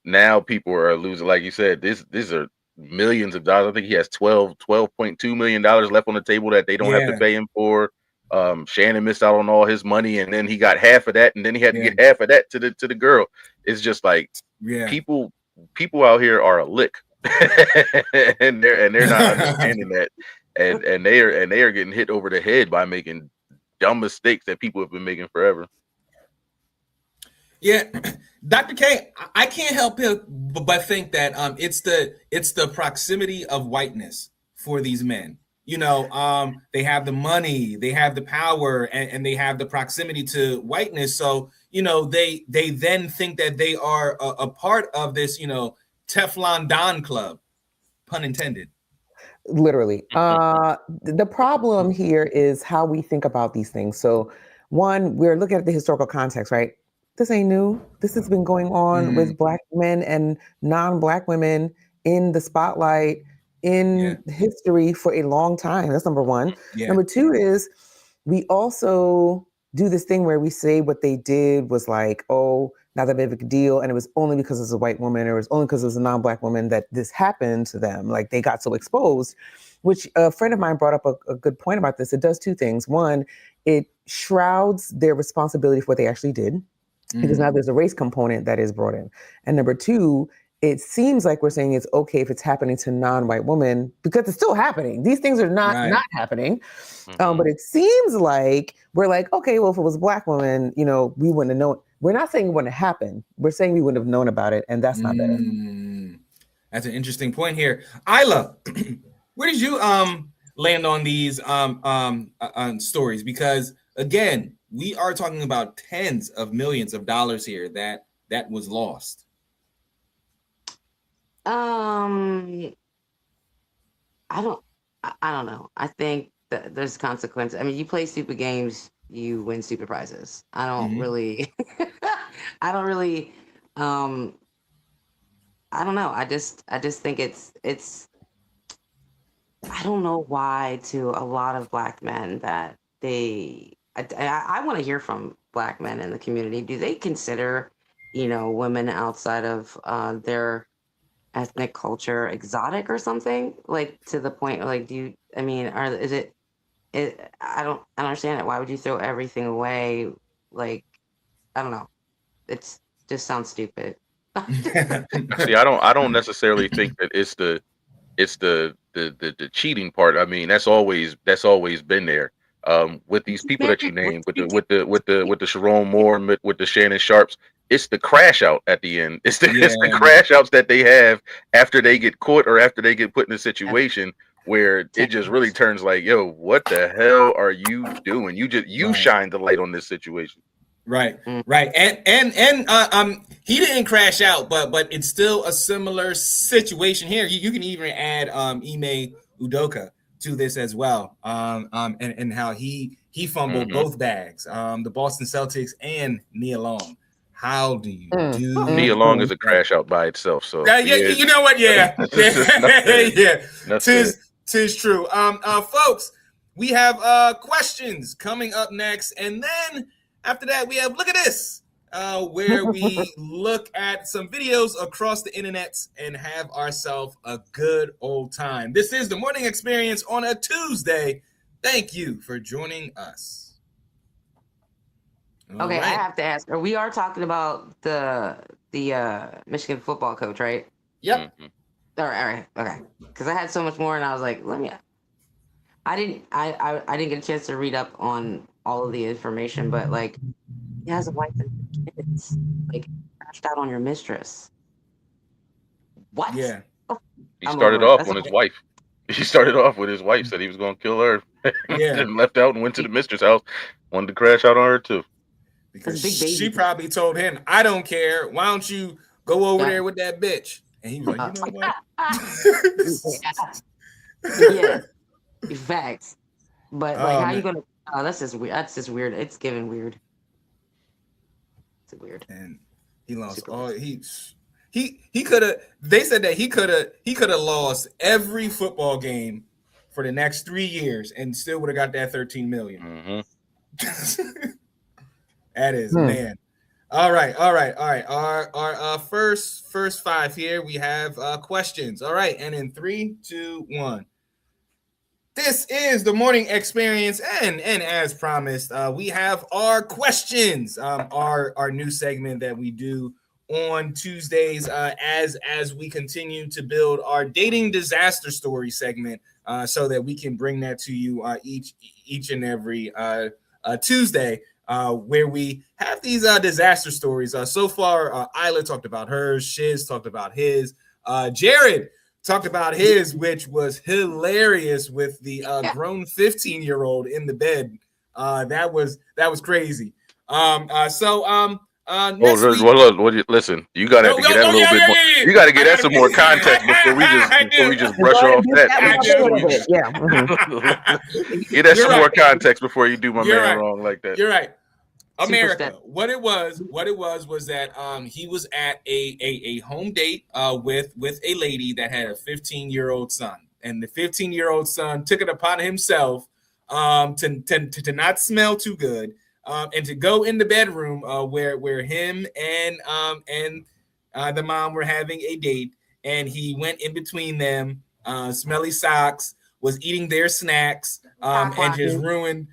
now people are losing, like you said, these are millions of dollars. I think he has $12.2 million left on the table that they don't have to pay him for. Shannon missed out on all his money, and then he got half of that, and then he had to get half of that to the girl. It's just like people out here are a lick, and they're not understanding that. And they are getting hit over the head by making dumb mistakes that people have been making forever. Yeah, Dr. K, I can't help but think that it's the proximity of whiteness for these men. You know, they have the money, they have the power, and they have the proximity to whiteness. So, you know, they then think that they are a part of this, you know, Teflon Don Club, pun intended. Literally. The problem here is how we think about these things. So one, we're looking at the historical context, right? This ain't new. This has been going on with black men and non-black women in the spotlight in history for a long time. That's number one. Number two is we also do this thing where we say what they did was like, oh, not that big of a deal. And it was only because it was a white woman, or it was only because it was a non-black woman that this happened to them. Like they got so exposed, which a friend of mine brought up a good point about this. It does two things. One, it shrouds their responsibility for what they actually did, because now there's a race component that is brought in. And number two, it seems like we're saying it's okay if it's happening to non-white women because it's still happening. These things are not happening. But it seems like we're like, okay, well, if it was a black woman, you know, we wouldn't have known. We're not saying it wouldn't have happened. We're saying we wouldn't have known about it, and that's not better. That's an interesting point here. Isla, where did you land on these stories? Because again, we are talking about tens of millions of dollars here that was lost. I don't know. I think that there's consequences. I mean, you play stupid games, you win stupid prizes. I don't really I don't know. I just think it's I don't know why to a lot of black men that I want to hear from black men in the community. Do they consider, you know, women outside of their ethnic culture exotic or something, like to the point like I don't understand it. Why would you throw everything away? Like, I don't know, it's just sounds stupid. See, I don't necessarily think that it's the cheating part. I mean, that's always been there. with these people that you named, with the Sharon Moore, with the Shannon Sharps. It's the crash out at the end. It's the crash outs that they have after they get caught or after they get put in a situation where it just really turns like, yo, what the hell are you doing? You shine the light on this situation. Right, right, and he didn't crash out, but it's still a similar situation here. You can even add Ime Udoka to this as well, and how he fumbled both bags, the Boston Celtics and Nia Long. How do you do? Nia Long is a crash out by itself. So you know what? Yeah, tis true. Folks, we have questions coming up next, and then after that we have look at this, where we look at some videos across the internet and have ourselves a good old time. This is the Morning Experience on a Tuesday. Thank you for joining us. Okay, right. I have to ask. We are talking about the Michigan football coach, right? Yep. All right. Okay. Because I had so much more, and I was like, I didn't get a chance to read up on all of the information, but like, he has a wife and kids. Like, crashed out on your mistress. What? Yeah. He started off on his wife. He started off with his wife, said he was going to kill her. Yeah. And left out and went to the mistress' house. Wanted to crash out on her too. Because she probably told him, I don't care. Why don't you go over there with that bitch? And he was like, you know what? Yeah. Facts. But like, how you gonna? Oh, that's just weird. That's just weird. It's giving weird. It's weird. And he lost all. He could have. They said that he could have lost every football game for the next 3 years and still would have got that $13 million. That is man. All right. Our first five here. We have questions. All right, and in 3, 2, 1. This is the Morning Experience, and as promised, we have our questions. Our new segment that we do on Tuesdays, as we continue to build our dating disaster story segment, so that we can bring that to you each and every Tuesday. Where we have these disaster stories. So far, Isla talked about hers, Shiz talked about his, Jared talked about his, which was hilarious with the grown 15-year-old in the bed. That was crazy. Listen, you gotta get that a little bit more. You gotta get that some more context before we just brush off that. Get that some more context before you do my man wrong like that. You're right. America. What it was that he was at a home date with a lady that had a 15-year-old son, and the 15-year-old son took it upon himself to not smell too good, and to go in the bedroom where him and the mom were having a date, and he went in between them, smelly socks, was eating their snacks, and just ruined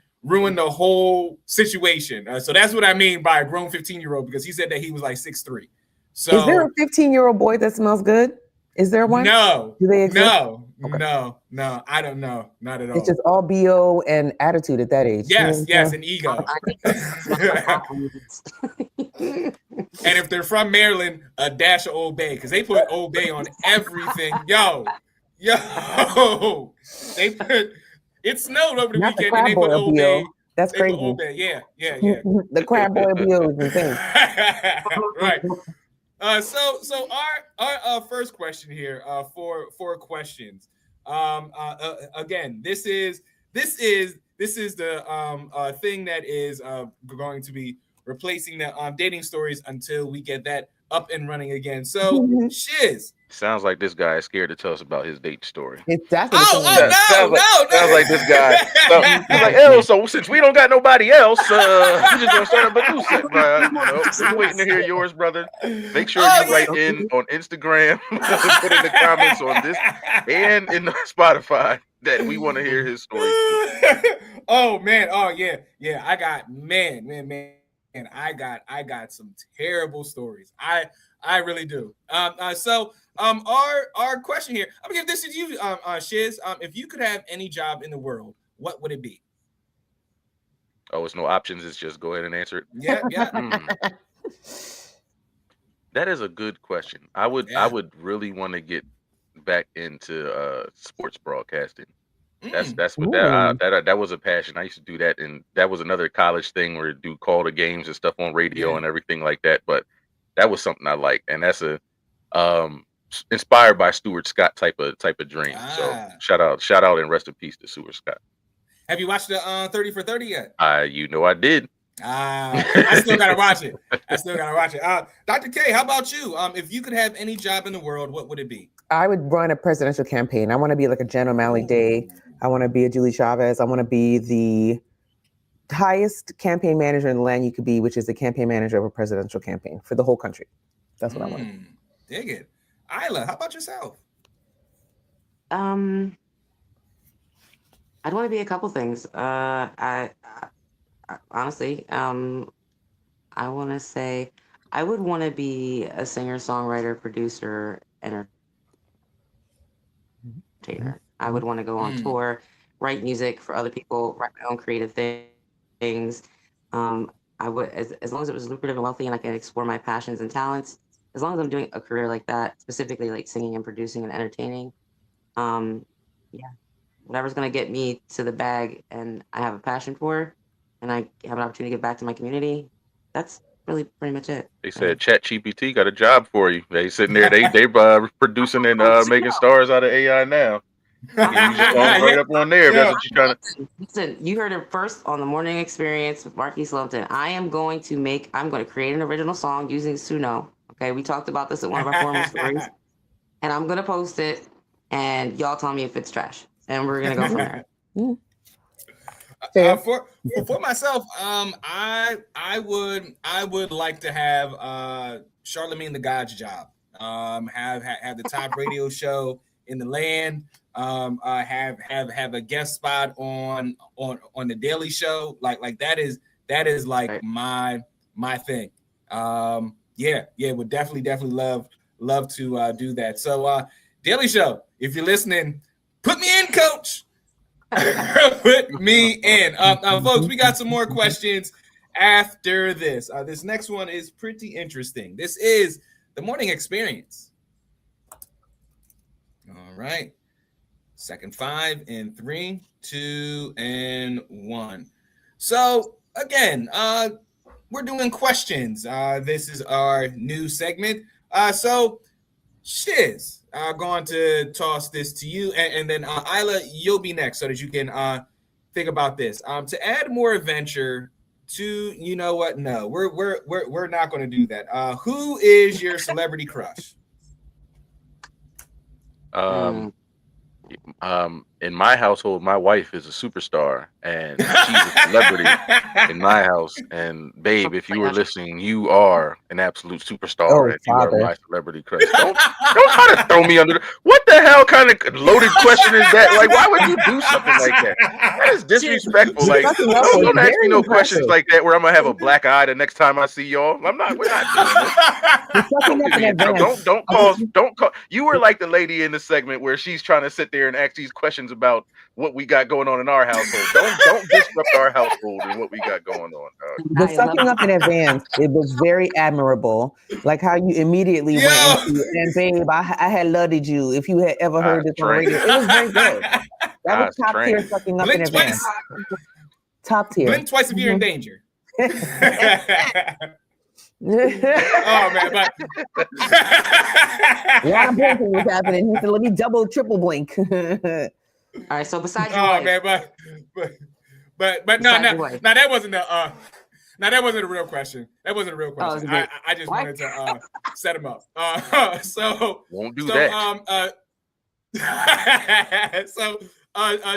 the whole situation. So that's what I mean by a grown 15-year-old, because he said that he was like 6'3". So is there a 15-year-old boy that smells good? Is there one? No. Do they exist? No. Okay. No. I don't know. Not at all. It's just all BO and attitude at that age. Yes, and ego. And if they're from Maryland, a dash of Old Bay, because they put Old Bay on everything. Yo. They put. It snowed over the weekend, and they put Old Bay. That's crazy. Old Bay. Yeah. The crab boy BO is insane. Right. So our first question here, for questions. Again, this is the thing that is going to be replacing the dating stories until we get that up and running again. So Shiz. Sounds like this guy is scared to tell us about his date story. No. Sounds like this guy. He's like, so since we don't got nobody else, we just gonna start a new set, bro. We're waiting to hear yours, brother. Make sure you write in on Instagram, put in the comments on this and in the Spotify that we want to hear his story. Oh man, yeah. I got man. I got some terrible stories. I really do. So our question here, I'm gonna give this to you, Shiz. If you could have any job in the world, what would it be? Oh, it's no options. It's just go ahead and answer it. Yeah. Hmm. That is a good question. I Yeah. would really want to get back into sports broadcasting. Mm. That's what Ooh. that was a passion. I used to do that, and that was another college thing where do call the games and stuff on radio Yeah. and everything like that. But that was something I liked, and that's a inspired by Stuart Scott type of dream. So Ah. shout out, and rest in peace to Stuart Scott. Have you watched the 30 for 30 yet? I did. I still gotta watch it. Dr. K, how about you? If you could have any job in the world, what would it be? I would run a presidential campaign. I want to be like a Jen O'Malley Day. Ooh. I want to be a Julie Chavez. I want to be the highest campaign manager in the land you could be, which is the campaign manager of a presidential campaign for the whole country. That's what I want. Dig it. Isla, how about yourself? I'd want to be a couple things. I honestly, I want to say I would want to be a singer, songwriter, producer, entertainer. I would want to go on tour, write music for other people, write my own creative things. I would, as long as it was lucrative and wealthy, and I can explore my passions and talents. As long as I'm doing a career like that, specifically like singing and producing and entertaining, yeah, whatever's gonna get me to the bag, and I have a passion for, and I have an opportunity to give back to my community. That's really pretty much it. They said ChatGPT got a job for you. They sitting there, they producing and Oh, making stars out of AI now. You can use your phone right up on there. If that's what you're trying to. Listen, you heard it first on the Morning Experience with Marquise Lumpton. I'm going to create an original song using Suno. Okay, we talked about this at one of our former stories, and I'm going to post it, and y'all tell me if it's trash, and we're going to go from there. For myself, I would like to have Charlemagne the God's job. Have the top radio show in the land. Have a guest spot on the Daily Show. Like that is like Right. my thing. Would definitely love to do that. So Daily Show, if you're listening, put me in, coach. Put me in. Folks, we got some more questions after this. This next one is pretty interesting. This is the Morning Experience. All right. Second 5 in 3, 2, and 1. So again, we're doing questions. This is our new segment. So Shiz, I'm going to toss this to you, and then Isla, you'll be next so that you can think about this. To add more adventure to, you know what? No, we're not going to do that. Who is your celebrity crush? In my household, my wife is a superstar, and she's a celebrity in my house. And babe, if you were listening, you are an absolute superstar, and you are my celebrity crush. Don't try to throw me under. What the hell kind of loaded question is that? Like, why would you do something like that? That is disrespectful. Like, don't ask me no questions like that where I'm gonna have a black eye the next time I see y'all. We're not doing this. Don't get me in trouble. Don't call. You were like the lady in the segment where she's trying to sit there and ask these questions about what we got going on in our household. Don't disrupt our household and what we got going on. The sucking up in advance, it was very admirable. Like how you immediately went into, and babe, I had loved you. If you had ever heard this on the radio, it was very good. That was top tier sucking up in advance. Top tier. Blink twice if you're in danger. Oh man, but a lot of blinking was happening. He said, "Let me double, triple blink." All right. So besides your wife, man, but no, that wasn't the that wasn't a real question. That wasn't a real question. I just wanted to set him up. So won't do that.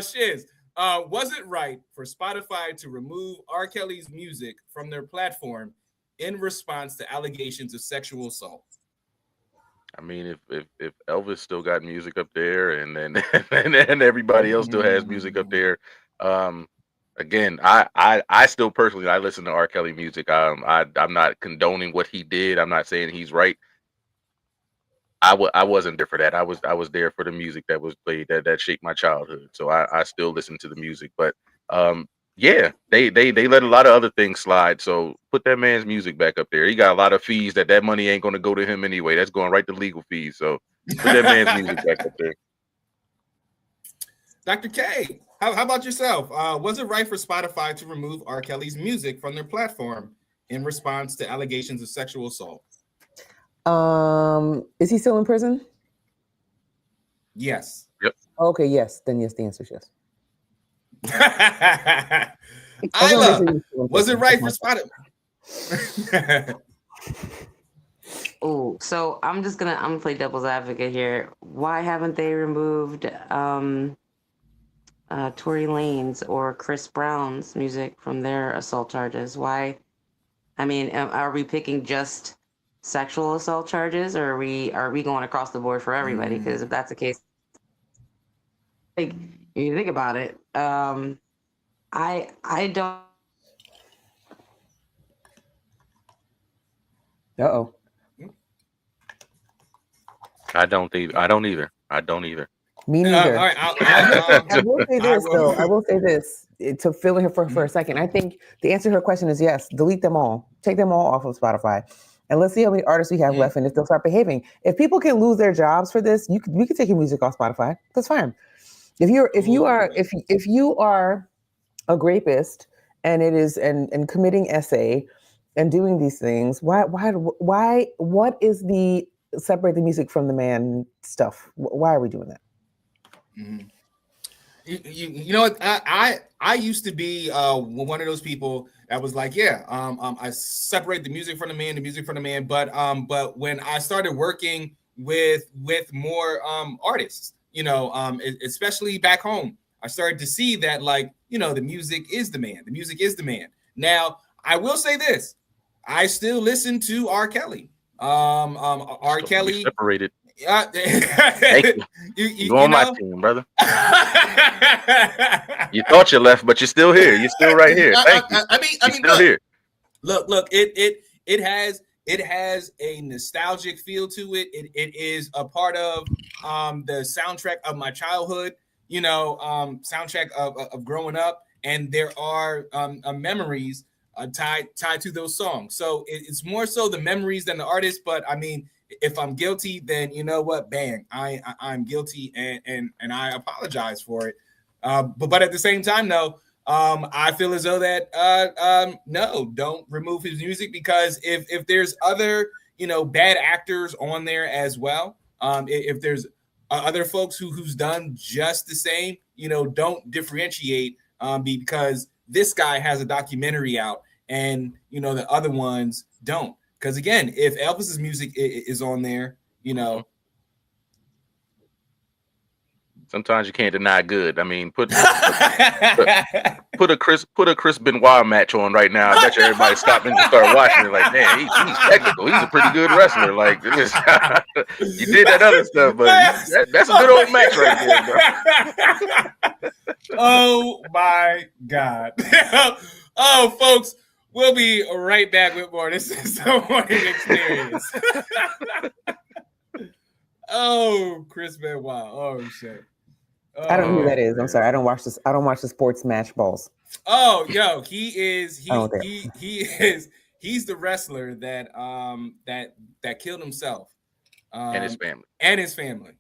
Shiz, was it right for Spotify to remove R. Kelly's music from their platform in response to allegations of sexual assault? I mean, if Elvis still got music up there, and then and everybody else still has music up there, again, I still personally I listen to R. Kelly music. I'm not condoning what he did. I'm not saying he's right. I wasn't there for that. I was there for the music that was played that shaped my childhood. So I still listen to the music, but Yeah, they let a lot of other things slide. So put that man's music back up there. He got a lot of fees that money ain't going to go to him anyway. That's going right to legal fees. So put that man's music back up there. Dr. K, how about yourself? Was it right for Spotify to remove R. Kelly's music from their platform in response to allegations of sexual assault? Is he still in prison? Yes. Yep. Okay, yes. Then yes, the answer is yes. Isla, was it right for Spotify? Oh, so I'm gonna play devil's advocate here. Why haven't they removed Tory Lanez or Chris Brown's music from their assault charges? Why? I mean, are we picking just sexual assault charges, or are we going across the board for everybody? Because if that's the case, like you think about it, I don't. Uh-oh. I don't either. Me neither. All right, I will say this, though. I will say this to fill in her for a second. I think the answer to her question is yes. Delete them all. Take them all off of Spotify. And let's see how many artists we have left and if they'll start behaving. If people can lose their jobs for this, we could take your music off Spotify. That's fine. If you are a rapist and it is and committing essay and doing these things, why what is the separate the music from the man stuff? Why are we doing that? Mm-hmm. You know what? I used to be one of those people that was like, yeah, I separate the music from the man, but when I started working with more artists, especially back home, I started to see that the music is the man. The music is the man. Now, I will say this: I still listen to R. Kelly. R. Kelly separated. Thank you. You on my team, brother. You thought you left, but you're still here. You're still right here. Thank you. I mean, still here. Look. It has a nostalgic feel to it. It is a part of the soundtrack of my childhood. Soundtrack of growing up, and there are memories tied to those songs. So it's more so the memories than the artist. But I mean, if I'm guilty, then you know what? Bang, I'm guilty, and I apologize for it. But at the same time, no, I feel as though that no, don't remove his music, because if there's other bad actors on there as well, if there's other folks who's done just the same, don't differentiate, because this guy has a documentary out and the other ones don't. Because again, if Elvis's music is on there, sometimes you can't deny good. I mean, put a Chris Benoit match on right now. I bet you everybody stop and start watching it. Like, man, he's technical. He's a pretty good wrestler. Like, you did that other stuff, but that's a good old match right there, bro. Oh my God! Oh, folks. We'll be right back with more. This is the Morning Experience. Oh, Chris Benoit. Oh shit. I don't know who that is. Man. I'm sorry. I don't watch this. I don't watch the sports match balls. Oh, yo, he's the wrestler that killed himself. And his family.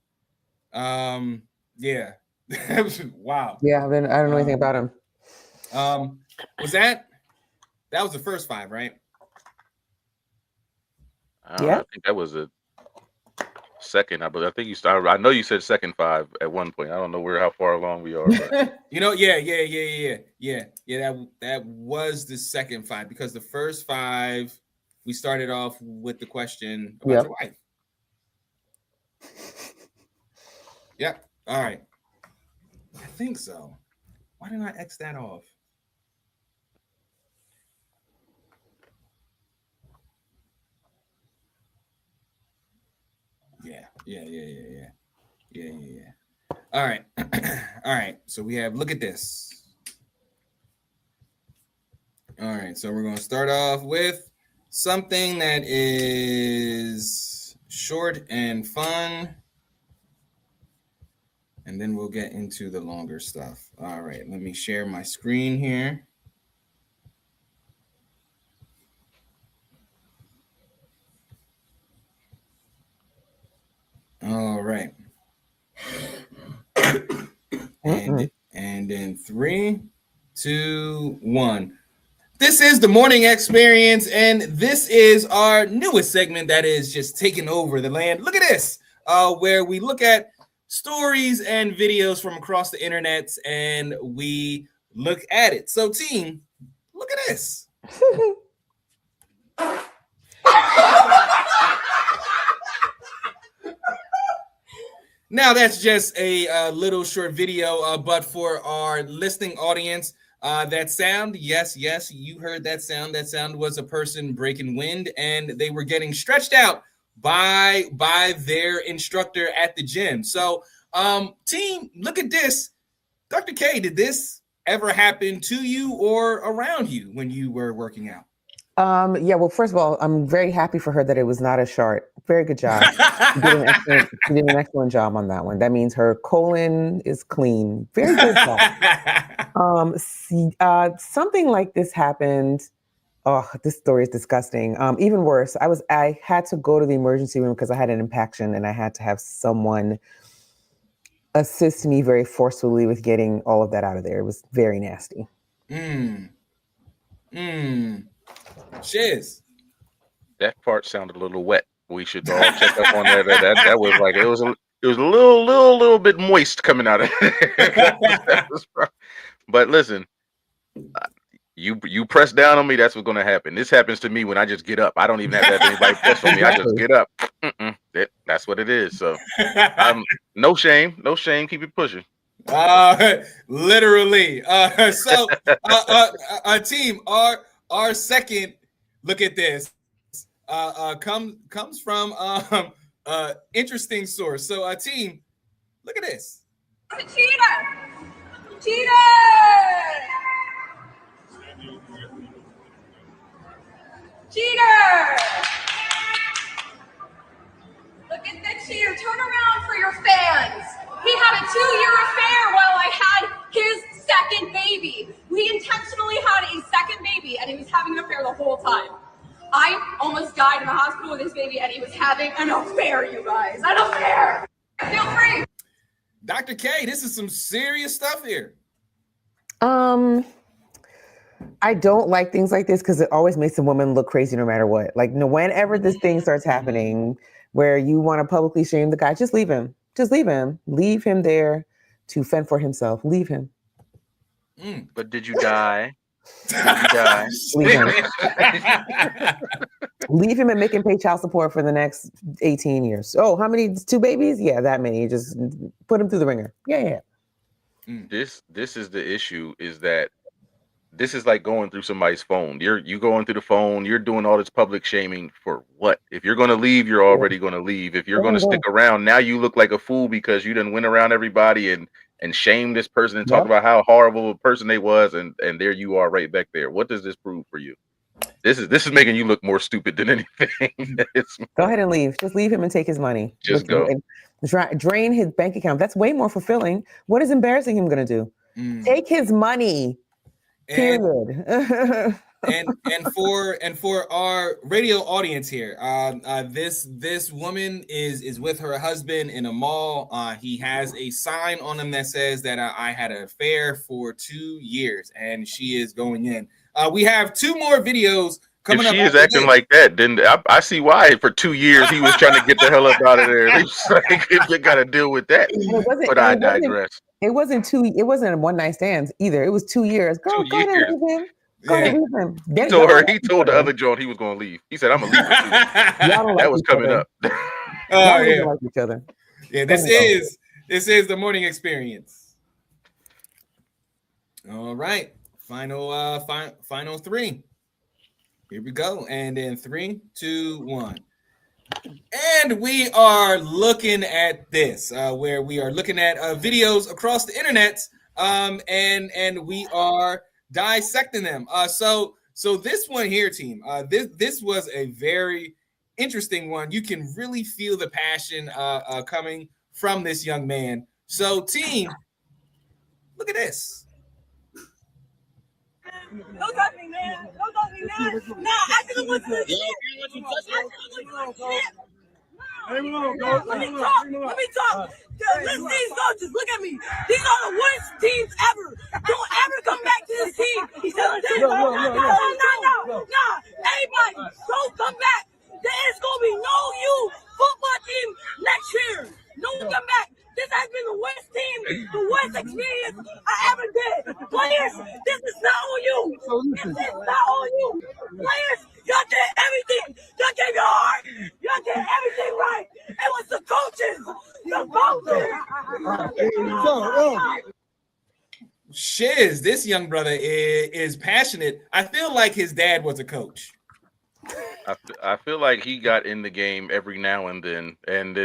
Yeah. Wow. Yeah, I don't know anything about him. Was that was the first 5, right? Yeah. I think that was a second. I think you started. I know you said second 5 at one point. I don't know how far along we are. But. Yeah. That was the second 5, because the first 5 we started off with the question about your wife. Yep. All right. I think so. Why didn't I X that off? Yeah. All right. All right. So we have, look at this. All right. So we're going to start off with something that is short and fun. and then we'll get into the longer stuff. All right, let me share my screen here. All right. And in 3, 2, 1. This is the Morning Experience, and this is our newest segment that is just taking over the land. Look at this, where we look at stories and videos from across the internet, and we look at it. So, team, look at this. Now, that's just a little short video, but for our listening audience, that sound, yes, you heard that sound. That sound was a person breaking wind, and they were getting stretched out by their instructor at the gym. So, team, look at this. Dr. K, did this ever happen to you or around you when you were working out? Yeah, well, first of all, I'm very happy for her that it was not a short. Very good job. She did an excellent job on that one. That means her colon is clean. Very good job. Something like this happened. Oh, this story is disgusting. Even worse, I had to go to the emergency room because I had an impaction and I had to have someone assist me very forcefully with getting all of that out of there. It was very nasty. Shiz. That part sounded a little wet. We should all check up on that. That was like it was a little bit moist coming out of it. But listen, you press down on me, that's what's going to happen. This happens to me when I just get up. I don't even have to have anybody press on me. I just get up. That's what it is. So no shame. Keep it pushing. Literally. So team, our second look at this comes from interesting source. So team, look at this. Cheater! Look at the cheater. Turn around for your fans. He had a 2-year affair while I had his second baby. We intentionally had a second baby, and he was having an affair the whole time. I almost died in the hospital with his baby, and he was having an affair, you guys. An affair! Feel free. Dr. K, this is some serious stuff here. I don't like things like this because it always makes a woman look crazy no matter what. Like, whenever this thing starts happening where you want to publicly shame the guy, just leave him. Just leave him. Leave him there to fend for himself. Leave him. But did you die? Leave him. Leave him and make him pay child support for the next 18 years. Oh, how many? 2 babies? Yeah, that many. Just put him through the ringer. Yeah. This is the issue, is that this is like going through somebody's phone. You going through the phone, you're doing all this public shaming for what? If you're going to leave, you're already going to leave. If you're going to stick around, now you look like a fool because you done went around everybody and shame this person and talk about how horrible a person they was, and there you are right back there. What does this prove for you? This is making you look more stupid than anything. Go ahead and leave. Just leave him and take his money. Just go. Drain his bank account. That's way more fulfilling. What is embarrassing him going to do? Take his money. Period. and for our radio audience here, this woman is with her husband in a mall. He has a sign on him that says that I had an affair for 2 years, and she is going in. We have 2 more videos coming up. If she is acting like that, then I see why for 2 years he was trying to get the hell up out of there. It's like, you got to deal with that. But I digress. It wasn't a one-night stand either. It was 2 years. Girl, go ahead and leave him. Go ahead and leave him. He told the other John he was going to leave. He said, "I'm gonna leave." That was coming up. Oh yeah, like each other. Yeah, this is the Morning Experience. All right, final 3. Here we go, and in 3, 2, 1. And we are looking at this, where we are looking at videos across the internet, and we are dissecting them. So this one here, team, this was a very interesting one. You can really feel the passion coming from this young man. So, team, look at this. Don't touch me, man. Don't touch me, man. Nah, I didn't want to do shit. Let me talk. Let me talk. Listen, these coaches, look at me. These are the worst teams ever. Don't ever come back to this team. No. Everybody, don't come back. There's going to be no youth football team next year. No one come back. This has been the worst team, the worst experience I ever did. Players, this is not on you. This is not on you. Players, y'all did everything. Y'all gave your heart. Y'all did everything right. It was the coaches. The coaches. Shiz, this young brother is passionate. I feel like his dad was a coach. I feel like he got in the game every now and then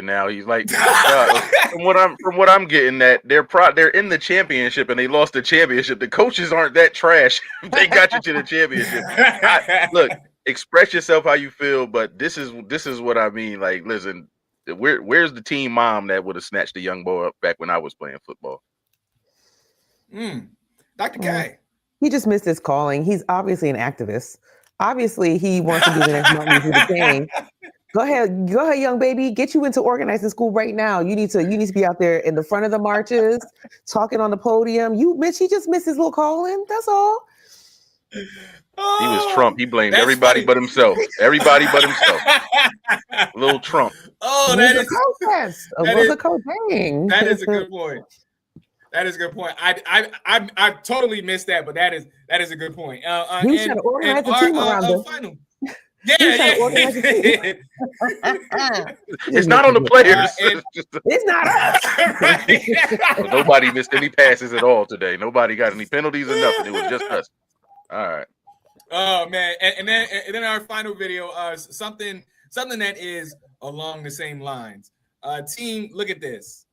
now he's like, from what I'm getting, that they're in the championship and they lost the championship. The coaches aren't that trash. They got you to the championship. Look, express yourself how you feel, but this is what I mean. Like, listen, where's the team mom that would have snatched the young boy up back when I was playing football? Dr. K. He just missed his calling. He's obviously an activist. Obviously, he wants to be the next Martin Luther King. Go ahead, young baby. Get you into organizing school right now. You need to be out there in the front of the marches, talking on the podium. He just missed his little calling. That's all. He was Trump. He blamed everybody but himself. Everybody but himself. Little Trump. Oh, that is a coaching. That is a good point. That is a good point. I totally missed that, but that is a good point. He was trying to organize the team around us. Final. It's not on the players. It's not us. Well, nobody missed any passes at all today. Nobody got any penalties or nothing. It was just us. All right. Oh man, and then our final video, something that is along the same lines. Team, look at this.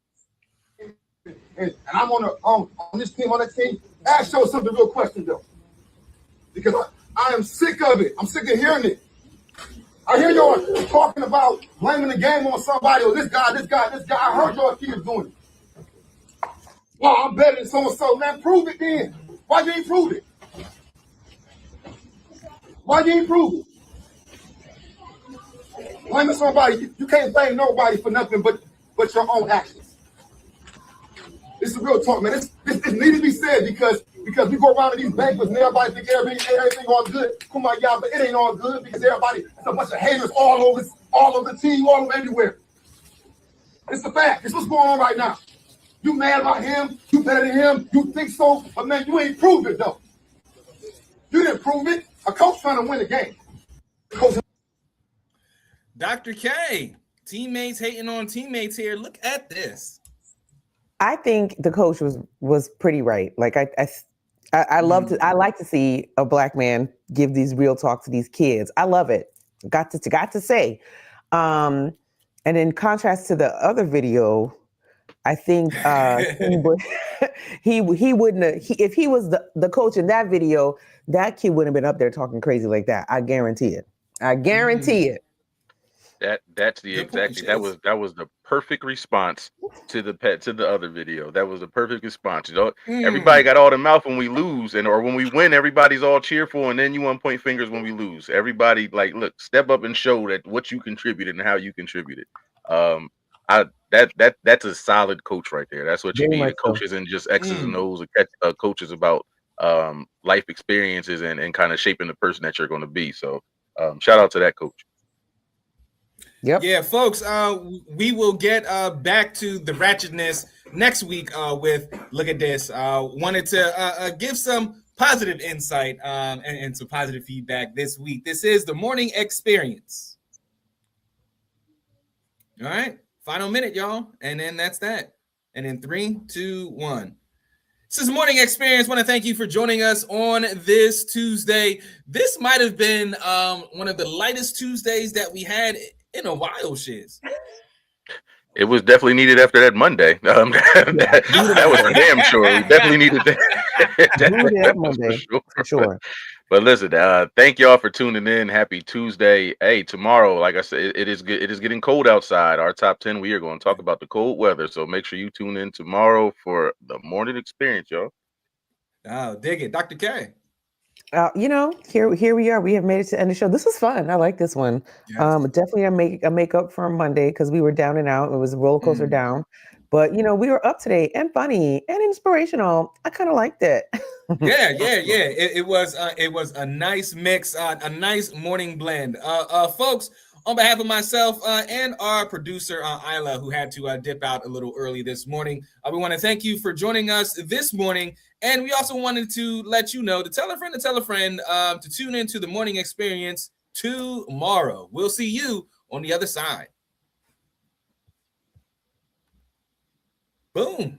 And I'm on this team, on that team. Ask you something real question though, because I am sick of it. I'm sick of hearing it. I hear y'all talking about blaming the game on somebody or this guy. I heard y'all kids doing it. Well, I'm better than so and so. Man, prove it then. Why you ain't prove it? Blaming somebody, you can't blame nobody for nothing but your own actions. This is real talk, man. This needs to be said because we go around to these banquets and everybody think everything all good. Kumbaya, but it ain't all good because everybody, it's a bunch of haters all over the team, all over everywhere. It's the fact. It's what's going on right now. You mad about him? You better than him? You think so? But man, you ain't proved it though. You didn't prove it. A coach trying to win a game. Dr. K, teammates hating on teammates here. Look at this. I think the coach was pretty right. Like I like to see a black man give these real talk to these kids. I love it. Got to say. And in contrast to the other video, I think he wouldn't have, if he was the coach in that video, that kid wouldn't have been up there talking crazy like that. I guarantee it. it. That's the exactly that was the perfect response to the other video. That was the perfect response. You know, everybody got all the mouth when we lose, or when we win, everybody's all cheerful, and then you want to point fingers when we lose. Everybody like, look, step up and show that what you contributed and how you contributed. That's a solid coach right there. That's what you need. Coaches and just X's and O's, coaches about life experiences and kind of shaping the person that you're going to be. So shout out to that coach. Yep. Yeah, folks, we will get back to the ratchetness next week with look at this. Wanted to give some positive insight and some positive feedback this week. This is the Morning Experience. All right, final minute, y'all, and then that's that. And in 3, 2, 1. This is Morning Experience. Want to thank you for joining us on this Tuesday. This might have been one of the lightest Tuesdays that we had in a while, Shiz. It was definitely needed after that Monday. That was for damn sure. We definitely needed that. Monday, for sure. But listen, thank y'all for tuning in. Happy Tuesday. Hey, tomorrow, like I said, it is good. It is getting cold outside. Our top 10, we are going to talk about the cold weather. So make sure you tune in tomorrow for the morning experience, y'all. Oh, dig it. Dr. K. Here we are. We have made it to the end of the show. This was fun. I like this one. Yes. Definitely a makeup for Monday because we were down and out. It was a roller coaster down. But we were up today and funny and inspirational. I kind of liked it. Yeah. It was a nice mix, a nice morning blend. Folks, on behalf of myself and our producer Isla, who had to dip out a little early this morning, we want to thank you for joining us this morning. And we also wanted to let you know to tell a friend to tune into the morning experience tomorrow. We'll see you on the other side. Boom.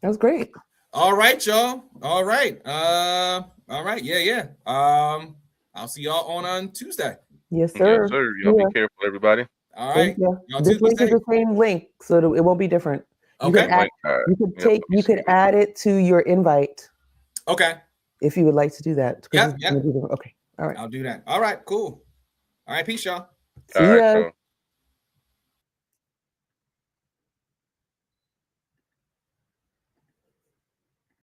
That was great. All right, y'all. All right. Yeah. I'll see y'all on Tuesday. Yes, sir. Yes, sir. Y'all be careful, everybody. All right. This link is the same link, so it won't be different. You Okay. You could add it to your invite. Okay. If you would like to do that. Yeah. Okay. All right. I'll do that. All right. Cool. All right. Peace, y'all. See ya.